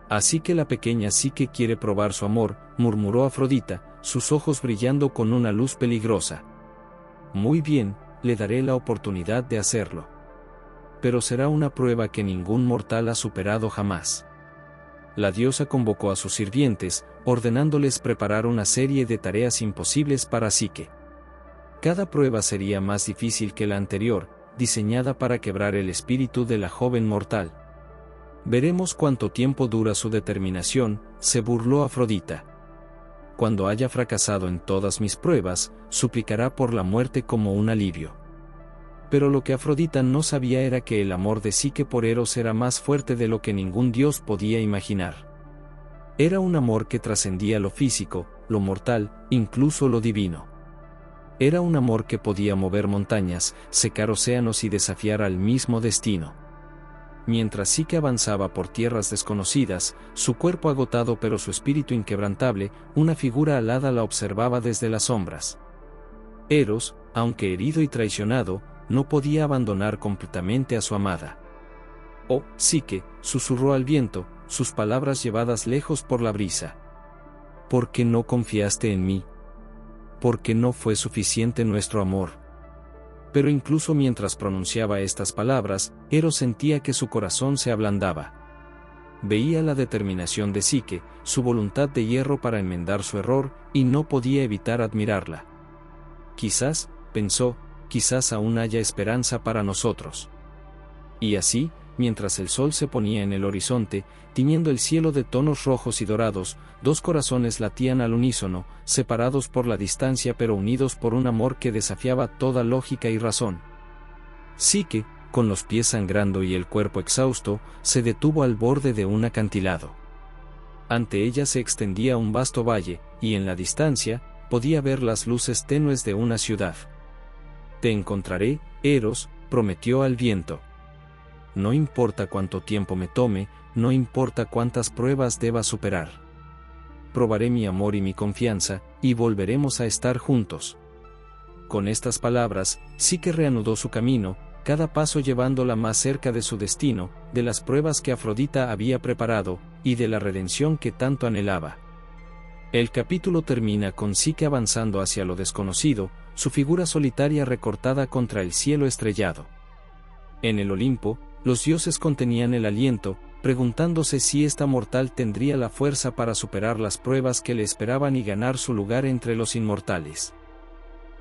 «Así que la pequeña Psique quiere probar su amor», murmuró Afrodita, sus ojos brillando con una luz peligrosa. «Muy bien, le daré la oportunidad de hacerlo. Pero será una prueba que ningún mortal ha superado jamás». La diosa convocó a sus sirvientes, ordenándoles preparar una serie de tareas imposibles para Psique. Cada prueba sería más difícil que la anterior, diseñada para quebrar el espíritu de la joven mortal. «Veremos cuánto tiempo dura su determinación», se burló Afrodita. «Cuando haya fracasado en todas mis pruebas, suplicará por la muerte como un alivio. Pero lo que Afrodita no sabía era que el amor de Psique por Eros era más fuerte de lo que ningún dios podía imaginar. Era un amor que trascendía lo físico, lo mortal, incluso lo divino. Era un amor que podía mover montañas, secar océanos y desafiar al mismo destino. Mientras Psique avanzaba por tierras desconocidas, su cuerpo agotado pero su espíritu inquebrantable, una figura alada la observaba desde las sombras. Eros, aunque herido y traicionado, no podía abandonar completamente a su amada. «Oh, Psique», susurró al viento, sus palabras llevadas lejos por la brisa. «¿Por qué no confiaste en mí? ¿Por qué no fue suficiente nuestro amor?» Pero incluso mientras pronunciaba estas palabras, Eros sentía que su corazón se ablandaba. Veía la determinación de Psique, su voluntad de hierro para enmendar su error, y no podía evitar admirarla. «Quizás», pensó, «quizás aún haya esperanza para nosotros». Y así, mientras el sol se ponía en el horizonte, tiñendo el cielo de tonos rojos y dorados, dos corazones latían al unísono, separados por la distancia pero unidos por un amor que desafiaba toda lógica y razón. Psique, con los pies sangrando y el cuerpo exhausto, se detuvo al borde de un acantilado. Ante ella se extendía un vasto valle, y en la distancia, podía ver las luces tenues de una ciudad. «Te encontraré, Eros», prometió al viento. «No importa cuánto tiempo me tome, no importa cuántas pruebas deba superar. Probaré mi amor y mi confianza, y volveremos a estar juntos». Con estas palabras, Psique reanudó su camino, cada paso llevándola más cerca de su destino, de las pruebas que Afrodita había preparado, y de la redención que tanto anhelaba. El capítulo termina con Psique avanzando hacia lo desconocido, su figura solitaria recortada contra el cielo estrellado. En el Olimpo, los dioses contenían el aliento, preguntándose si esta mortal tendría la fuerza para superar las pruebas que le esperaban y ganar su lugar entre los inmortales.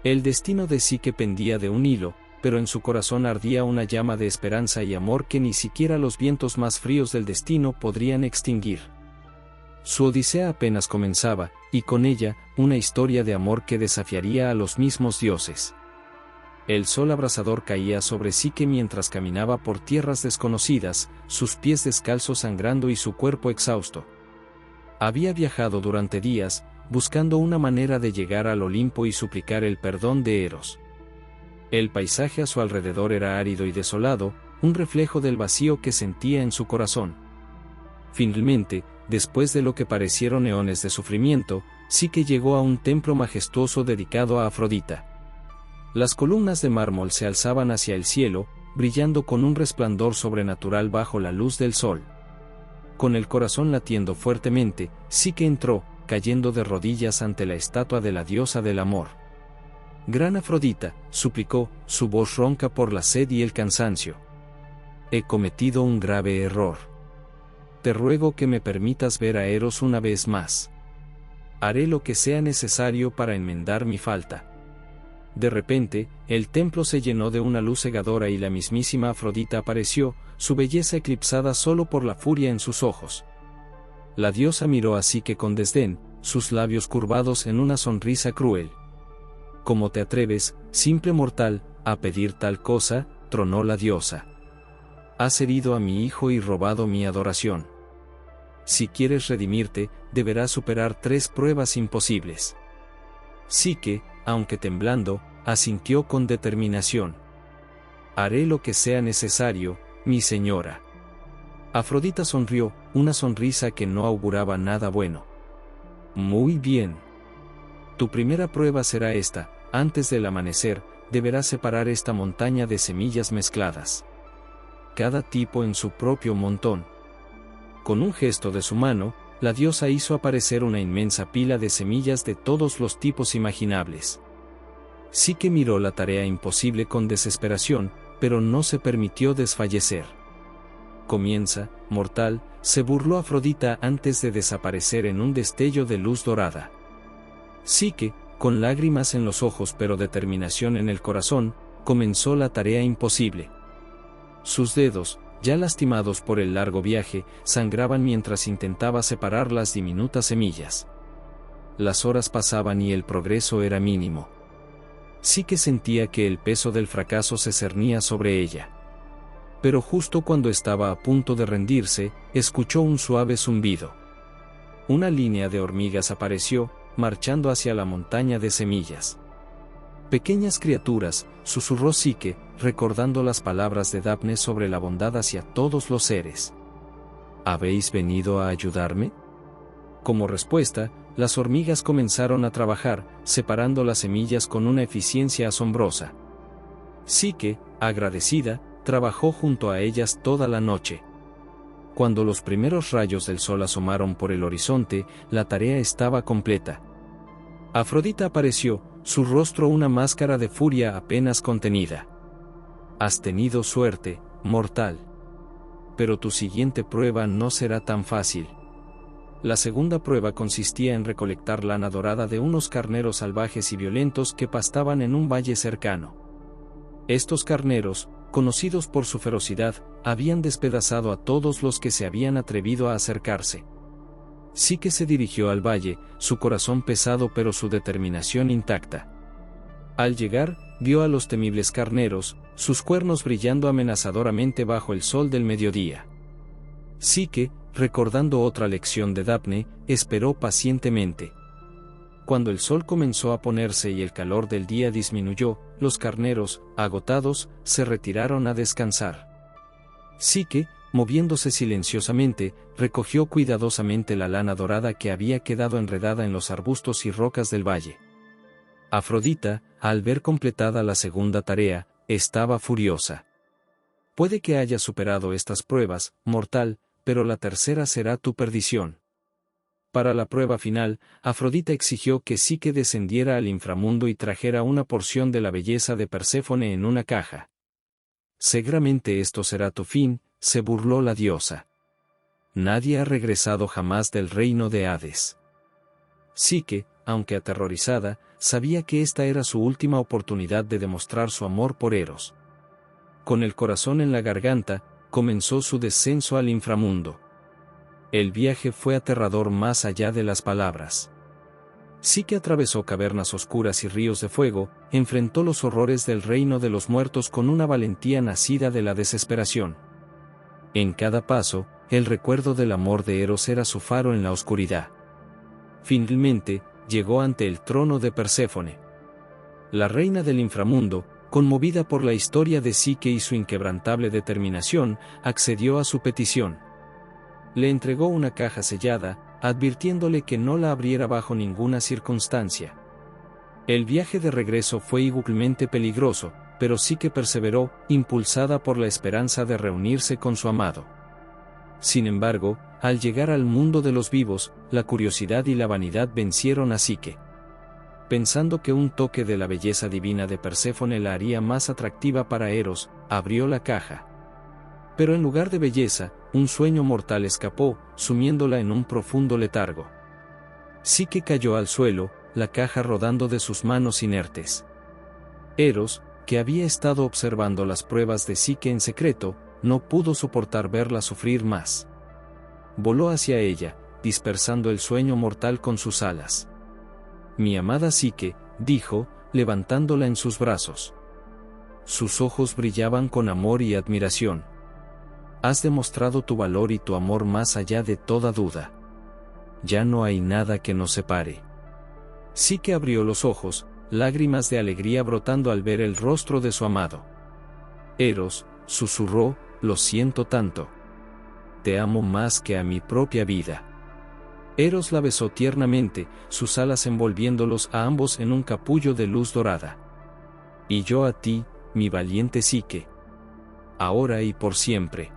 El destino de Psique pendía de un hilo, pero en su corazón ardía una llama de esperanza y amor que ni siquiera los vientos más fríos del destino podrían extinguir. Su odisea apenas comenzaba, y con ella, una historia de amor que desafiaría a los mismos dioses. El sol abrasador caía sobre Psique mientras caminaba por tierras desconocidas, sus pies descalzos sangrando y su cuerpo exhausto. Había viajado durante días, buscando una manera de llegar al Olimpo y suplicar el perdón de Eros. El paisaje a su alrededor era árido y desolado, un reflejo del vacío que sentía en su corazón. Finalmente, después de lo que parecieron eones de sufrimiento, Psique llegó a un templo majestuoso dedicado a Afrodita. Las columnas de mármol se alzaban hacia el cielo, brillando con un resplandor sobrenatural bajo la luz del sol. Con el corazón latiendo fuertemente, Psique entró, cayendo de rodillas ante la estatua de la diosa del amor. «Gran Afrodita», suplicó, su voz ronca por la sed y el cansancio. «He cometido un grave error. Te ruego que me permitas ver a Eros una vez más. Haré lo que sea necesario para enmendar mi falta». De repente, el templo se llenó de una luz cegadora y la mismísima Afrodita apareció, su belleza eclipsada solo por la furia en sus ojos. La diosa miró a Psique con desdén, sus labios curvados en una sonrisa cruel. «¿Cómo te atreves, simple mortal, a pedir tal cosa?», tronó la diosa. «Has herido a mi hijo y robado mi adoración. Si quieres redimirte, deberás superar 3 pruebas imposibles». Psique, aunque temblando, asintió con determinación. «Haré lo que sea necesario, mi señora». Afrodita sonrió, una sonrisa que no auguraba nada bueno. «Muy bien. Tu primera prueba será esta: antes del amanecer, deberás separar esta montaña de semillas mezcladas. Cada tipo en su propio montón». Con un gesto de su mano, la diosa hizo aparecer una inmensa pila de semillas de todos los tipos imaginables. Psique miró la tarea imposible con desesperación, pero no se permitió desfallecer. «Comienza, mortal», se burló Afrodita antes de desaparecer en un destello de luz dorada. Psique, con lágrimas en los ojos pero determinación en el corazón, comenzó la tarea imposible. Sus dedos, ya lastimados por el largo viaje, sangraban mientras intentaba separar las diminutas semillas. Las horas pasaban y el progreso era mínimo. Psique sentía que el peso del fracaso se cernía sobre ella. Pero justo cuando estaba a punto de rendirse, escuchó un suave zumbido. Una línea de hormigas apareció, marchando hacia la montaña de semillas. Pequeñas criaturas, susurró Psique, recordando las palabras de Daphne sobre la bondad hacia todos los seres. ¿Habéis venido a ayudarme? Como respuesta, las hormigas comenzaron a trabajar, separando las semillas con una eficiencia asombrosa. Psique, agradecida, trabajó junto a ellas toda la noche. Cuando los primeros rayos del sol asomaron por el horizonte, la tarea estaba completa. Afrodita apareció, su rostro una máscara de furia apenas contenida. Has tenido suerte, mortal. Pero tu siguiente prueba no será tan fácil. La segunda prueba consistía en recolectar lana dorada de unos carneros salvajes y violentos que pastaban en un valle cercano. Estos carneros, conocidos por su ferocidad, habían despedazado a todos los que se habían atrevido a acercarse. Psique se dirigió al valle, su corazón pesado pero su determinación intacta. Al llegar, vio a los temibles carneros, sus cuernos brillando amenazadoramente bajo el sol del mediodía. Psique, recordando otra lección de Daphne, esperó pacientemente. Cuando el sol comenzó a ponerse y el calor del día disminuyó, los carneros, agotados, se retiraron a descansar. Psique, moviéndose silenciosamente, recogió cuidadosamente la lana dorada que había quedado enredada en los arbustos y rocas del valle. Afrodita, al ver completada la segunda tarea, estaba furiosa. Puede que hayas superado estas pruebas, mortal, pero la tercera será tu perdición. Para la prueba final, Afrodita exigió que Psique descendiera al inframundo y trajera una porción de la belleza de Perséfone en una caja. Seguramente esto será tu fin, se burló la diosa. Nadie ha regresado jamás del reino de Hades. Psique, aunque aterrorizada, sabía que esta era su última oportunidad de demostrar su amor por Eros. Con el corazón en la garganta, comenzó su descenso al inframundo. El viaje fue aterrador más allá de las palabras. Psique atravesó cavernas oscuras y ríos de fuego, enfrentó los horrores del reino de los muertos con una valentía nacida de la desesperación. En cada paso, el recuerdo del amor de Eros era su faro en la oscuridad. Finalmente, llegó ante el trono de Perséfone. La reina del inframundo, conmovida por la historia de Psique y su inquebrantable determinación, accedió a su petición. Le entregó una caja sellada, advirtiéndole que no la abriera bajo ninguna circunstancia. El viaje de regreso fue igualmente peligroso, pero Psique perseveró, impulsada por la esperanza de reunirse con su amado. Sin embargo, al llegar al mundo de los vivos, la curiosidad y la vanidad vencieron a Psique. Pensando que un toque de la belleza divina de Perséfone la haría más atractiva para Eros, abrió la caja. Pero en lugar de belleza, un sueño mortal escapó, sumiéndola en un profundo letargo. Psique cayó al suelo, la caja rodando de sus manos inertes. Eros, que había estado observando las pruebas de Psique en secreto, no pudo soportar verla sufrir más. Voló hacia ella, dispersando el sueño mortal con sus alas. Mi amada Psique, dijo, levantándola en sus brazos. Sus ojos brillaban con amor y admiración. Has demostrado tu valor y tu amor más allá de toda duda. Ya no hay nada que nos separe. Psique abrió los ojos, lágrimas de alegría brotando al ver el rostro de su amado. Eros, susurró, lo siento tanto. Te amo más que a mi propia vida. Eros la besó tiernamente, sus alas envolviéndolos a ambos en un capullo de luz dorada. Y yo a ti, mi valiente Psique. Ahora y por siempre.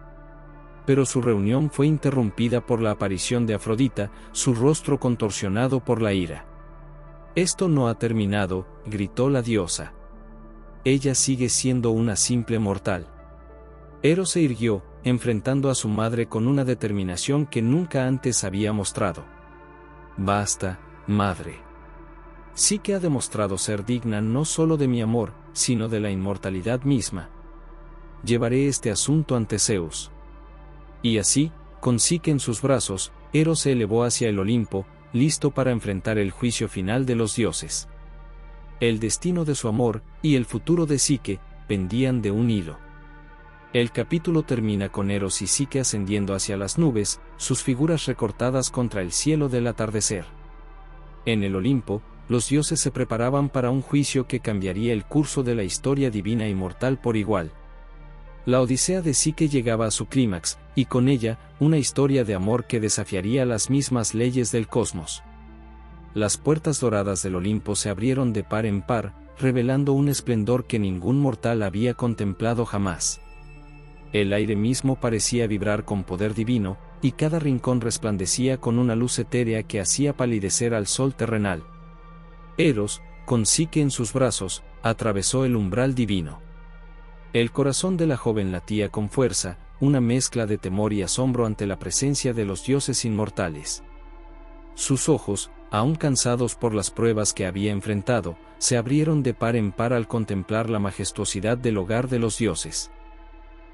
Pero su reunión fue interrumpida por la aparición de Afrodita, su rostro contorsionado por la ira. Esto no ha terminado, gritó la diosa. Ella sigue siendo una simple mortal. Eros se irguió, enfrentando a su madre con una determinación que nunca antes había mostrado. Basta, madre. Psique ha demostrado ser digna no solo de mi amor, sino de la inmortalidad misma. Llevaré este asunto ante Zeus. Y así, con Psique en sus brazos, Eros se elevó hacia el Olimpo, listo para enfrentar el juicio final de los dioses. El destino de su amor y el futuro de Psique pendían de un hilo. El capítulo termina con Eros y Psique ascendiendo hacia las nubes, sus figuras recortadas contra el cielo del atardecer. En el Olimpo, los dioses se preparaban para un juicio que cambiaría el curso de la historia divina y mortal por igual. La Odisea de Psique llegaba a su clímax, y con ella, una historia de amor que desafiaría las mismas leyes del cosmos. Las puertas doradas del Olimpo se abrieron de par en par, revelando un esplendor que ningún mortal había contemplado jamás. El aire mismo parecía vibrar con poder divino, y cada rincón resplandecía con una luz etérea que hacía palidecer al sol terrenal. Eros, con Psique en sus brazos, atravesó el umbral divino. El corazón de la joven latía con fuerza, una mezcla de temor y asombro ante la presencia de los dioses inmortales. Sus ojos, aún cansados por las pruebas que había enfrentado, se abrieron de par en par al contemplar la majestuosidad del hogar de los dioses.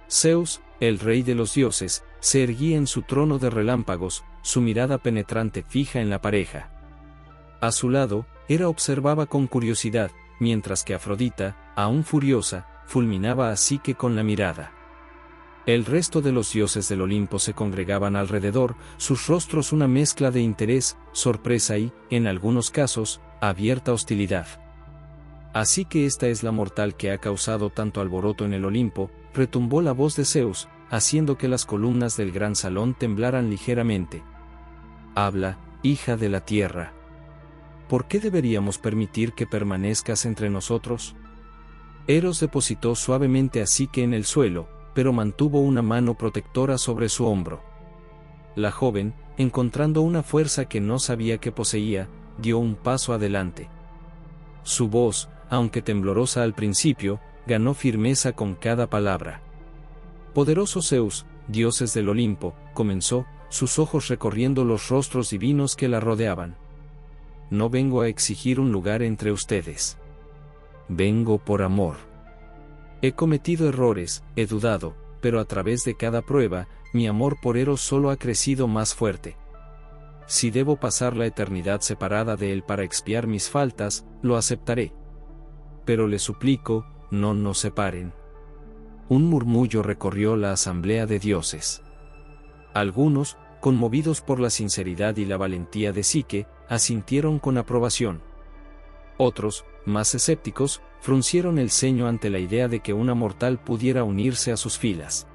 Zeus, el rey de los dioses, se erguía en su trono de relámpagos, su mirada penetrante fija en la pareja. A su lado, Hera observaba con curiosidad, mientras que Afrodita, aún furiosa, fulminaba a Psique con la mirada. El resto de los dioses del Olimpo se congregaban alrededor, sus rostros una mezcla de interés, sorpresa y, en algunos casos, abierta hostilidad. Así que esta es la mortal que ha causado tanto alboroto en el Olimpo, retumbó la voz de Zeus, haciendo que las columnas del gran salón temblaran ligeramente. Habla, hija de la tierra. ¿Por qué deberíamos permitir que permanezcas entre nosotros? Eros depositó suavemente a Psique en el suelo, pero mantuvo una mano protectora sobre su hombro. La joven, encontrando una fuerza que no sabía que poseía, dio un paso adelante. Su voz, aunque temblorosa al principio, ganó firmeza con cada palabra. Poderoso Zeus, dioses del Olimpo, comenzó, sus ojos recorriendo los rostros divinos que la rodeaban. No vengo a exigir un lugar entre ustedes. Vengo por amor. He cometido errores, he dudado, pero a través de cada prueba, mi amor por Eros solo ha crecido más fuerte. Si debo pasar la eternidad separada de él para expiar mis faltas, lo aceptaré. Pero le suplico, no nos separen. Un murmullo recorrió la asamblea de dioses. Algunos, conmovidos por la sinceridad y la valentía de Psique, asintieron con aprobación. Otros, más escépticos, fruncieron el ceño ante la idea de que una mortal pudiera unirse a sus filas.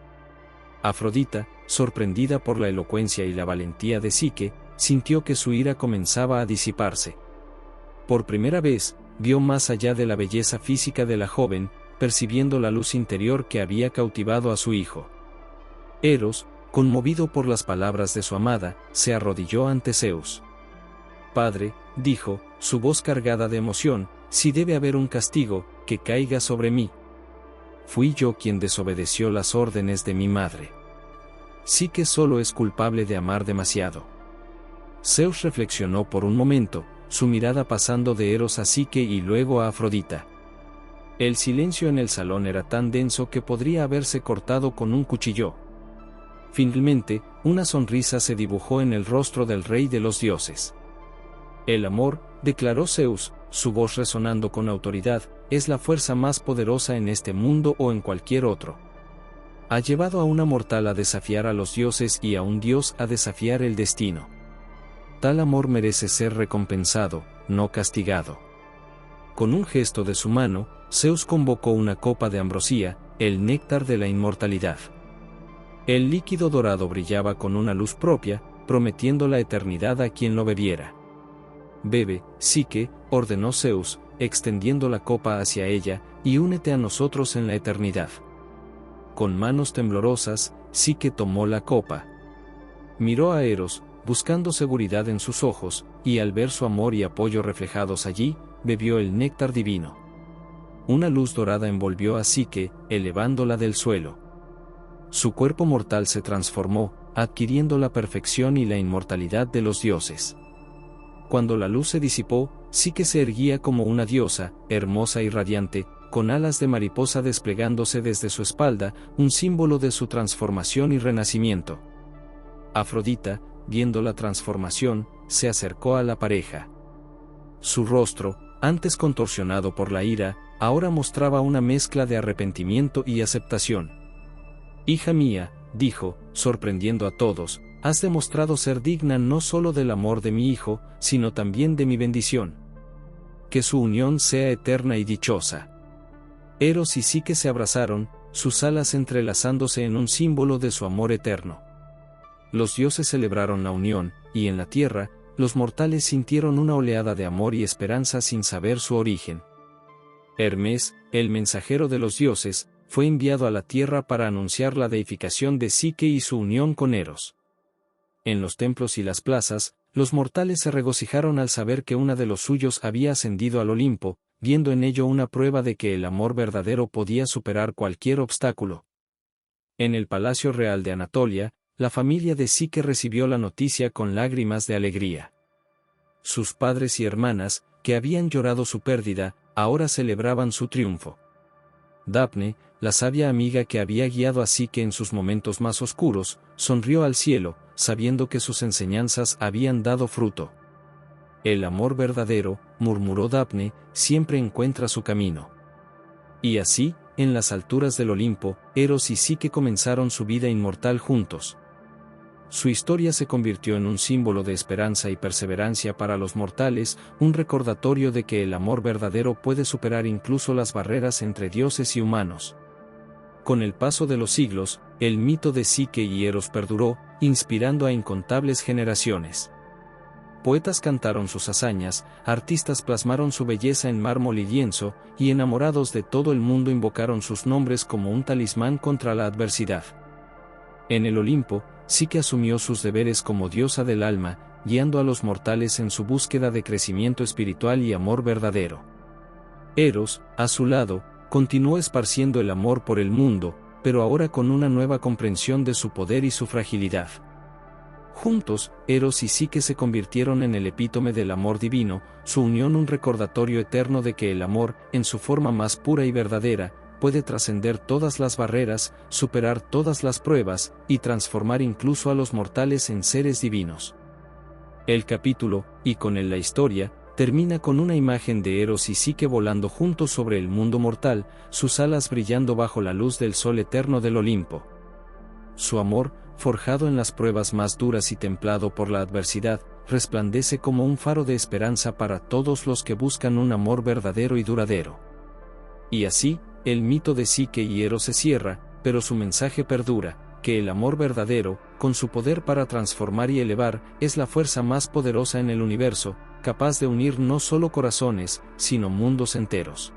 Afrodita, sorprendida por la elocuencia y la valentía de Psique, sintió que su ira comenzaba a disiparse. Por primera vez, vio más allá de la belleza física de la joven, percibiendo la luz interior que había cautivado a su hijo. Eros, conmovido por las palabras de su amada, se arrodilló ante Zeus. Padre, dijo, su voz cargada de emoción, si debe haber un castigo, que caiga sobre mí. Fui yo quien desobedeció las órdenes de mi madre. Psique solo es culpable de amar demasiado. Zeus reflexionó por un momento, su mirada pasando de Eros a Psique y luego a Afrodita. El silencio en el salón era tan denso que podría haberse cortado con un cuchillo. Finalmente, una sonrisa se dibujó en el rostro del rey de los dioses. El amor, declaró Zeus, su voz resonando con autoridad, es la fuerza más poderosa en este mundo o en cualquier otro. Ha llevado a una mortal a desafiar a los dioses y a un dios a desafiar el destino. Tal amor merece ser recompensado, no castigado. Con un gesto de su mano, Zeus convocó una copa de ambrosía, el néctar de la inmortalidad. El líquido dorado brillaba con una luz propia, prometiendo la eternidad a quien lo bebiera. Bebe, Psique, ordenó Zeus, extendiendo la copa hacia ella, y únete a nosotros en la eternidad. Con manos temblorosas, Psique tomó la copa. Miró a Eros, buscando seguridad en sus ojos, y al ver su amor y apoyo reflejados allí, bebió el néctar divino. Una luz dorada envolvió a Psique, elevándola del suelo. Su cuerpo mortal se transformó, adquiriendo la perfección y la inmortalidad de los dioses. Cuando la luz se disipó, Psique se erguía como una diosa, hermosa y radiante, con alas de mariposa desplegándose desde su espalda, un símbolo de su transformación y renacimiento. Afrodita, viendo la transformación, se acercó a la pareja. Su rostro, antes contorsionado por la ira, ahora mostraba una mezcla de arrepentimiento y aceptación. «Hija mía», dijo, sorprendiendo a todos, «has demostrado ser digna no solo del amor de mi hijo, sino también de mi bendición. Que su unión sea eterna y dichosa». Eros y Psique se abrazaron, sus alas entrelazándose en un símbolo de su amor eterno. Los dioses celebraron la unión, y en la tierra, los mortales sintieron una oleada de amor y esperanza sin saber su origen. Hermes, el mensajero de los dioses, fue enviado a la tierra para anunciar la deificación de Psique y su unión con Eros. En los templos y las plazas, los mortales se regocijaron al saber que una de los suyos había ascendido al Olimpo, viendo en ello una prueba de que el amor verdadero podía superar cualquier obstáculo. En el palacio real de Anatolia, la familia de Psique recibió la noticia con lágrimas de alegría. Sus padres y hermanas, que habían llorado su pérdida, ahora celebraban su triunfo. Dafne, la sabia amiga que había guiado a Psique en sus momentos más oscuros, sonrió al cielo, sabiendo que sus enseñanzas habían dado fruto. «El amor verdadero», murmuró Dafne, «siempre encuentra su camino». Y así, en las alturas del Olimpo, Eros y Psique comenzaron su vida inmortal juntos. Su historia se convirtió en un símbolo de esperanza y perseverancia para los mortales, un recordatorio de que el amor verdadero puede superar incluso las barreras entre dioses y humanos. Con el paso de los siglos, el mito de Psique y Eros perduró, inspirando a incontables generaciones. Poetas cantaron sus hazañas, artistas plasmaron su belleza en mármol y lienzo, y enamorados de todo el mundo invocaron sus nombres como un talismán contra la adversidad. En el Olimpo, Psique asumió sus deberes como diosa del alma, guiando a los mortales en su búsqueda de crecimiento espiritual y amor verdadero. Eros, a su lado, continuó esparciendo el amor por el mundo, pero ahora con una nueva comprensión de su poder y su fragilidad. Juntos, Eros y Psique se convirtieron en el epítome del amor divino, su unión un recordatorio eterno de que el amor, en su forma más pura y verdadera, puede trascender todas las barreras, superar todas las pruebas, y transformar incluso a los mortales en seres divinos. El capítulo, y con él la historia, termina con una imagen de Eros y Psique volando juntos sobre el mundo mortal, sus alas brillando bajo la luz del sol eterno del Olimpo. Su amor, forjado en las pruebas más duras y templado por la adversidad, resplandece como un faro de esperanza para todos los que buscan un amor verdadero y duradero. Y así, el mito de Psique y Eros se cierra, pero su mensaje perdura, que el amor verdadero, con su poder para transformar y elevar, es la fuerza más poderosa en el universo, capaz de unir no solo corazones, sino mundos enteros.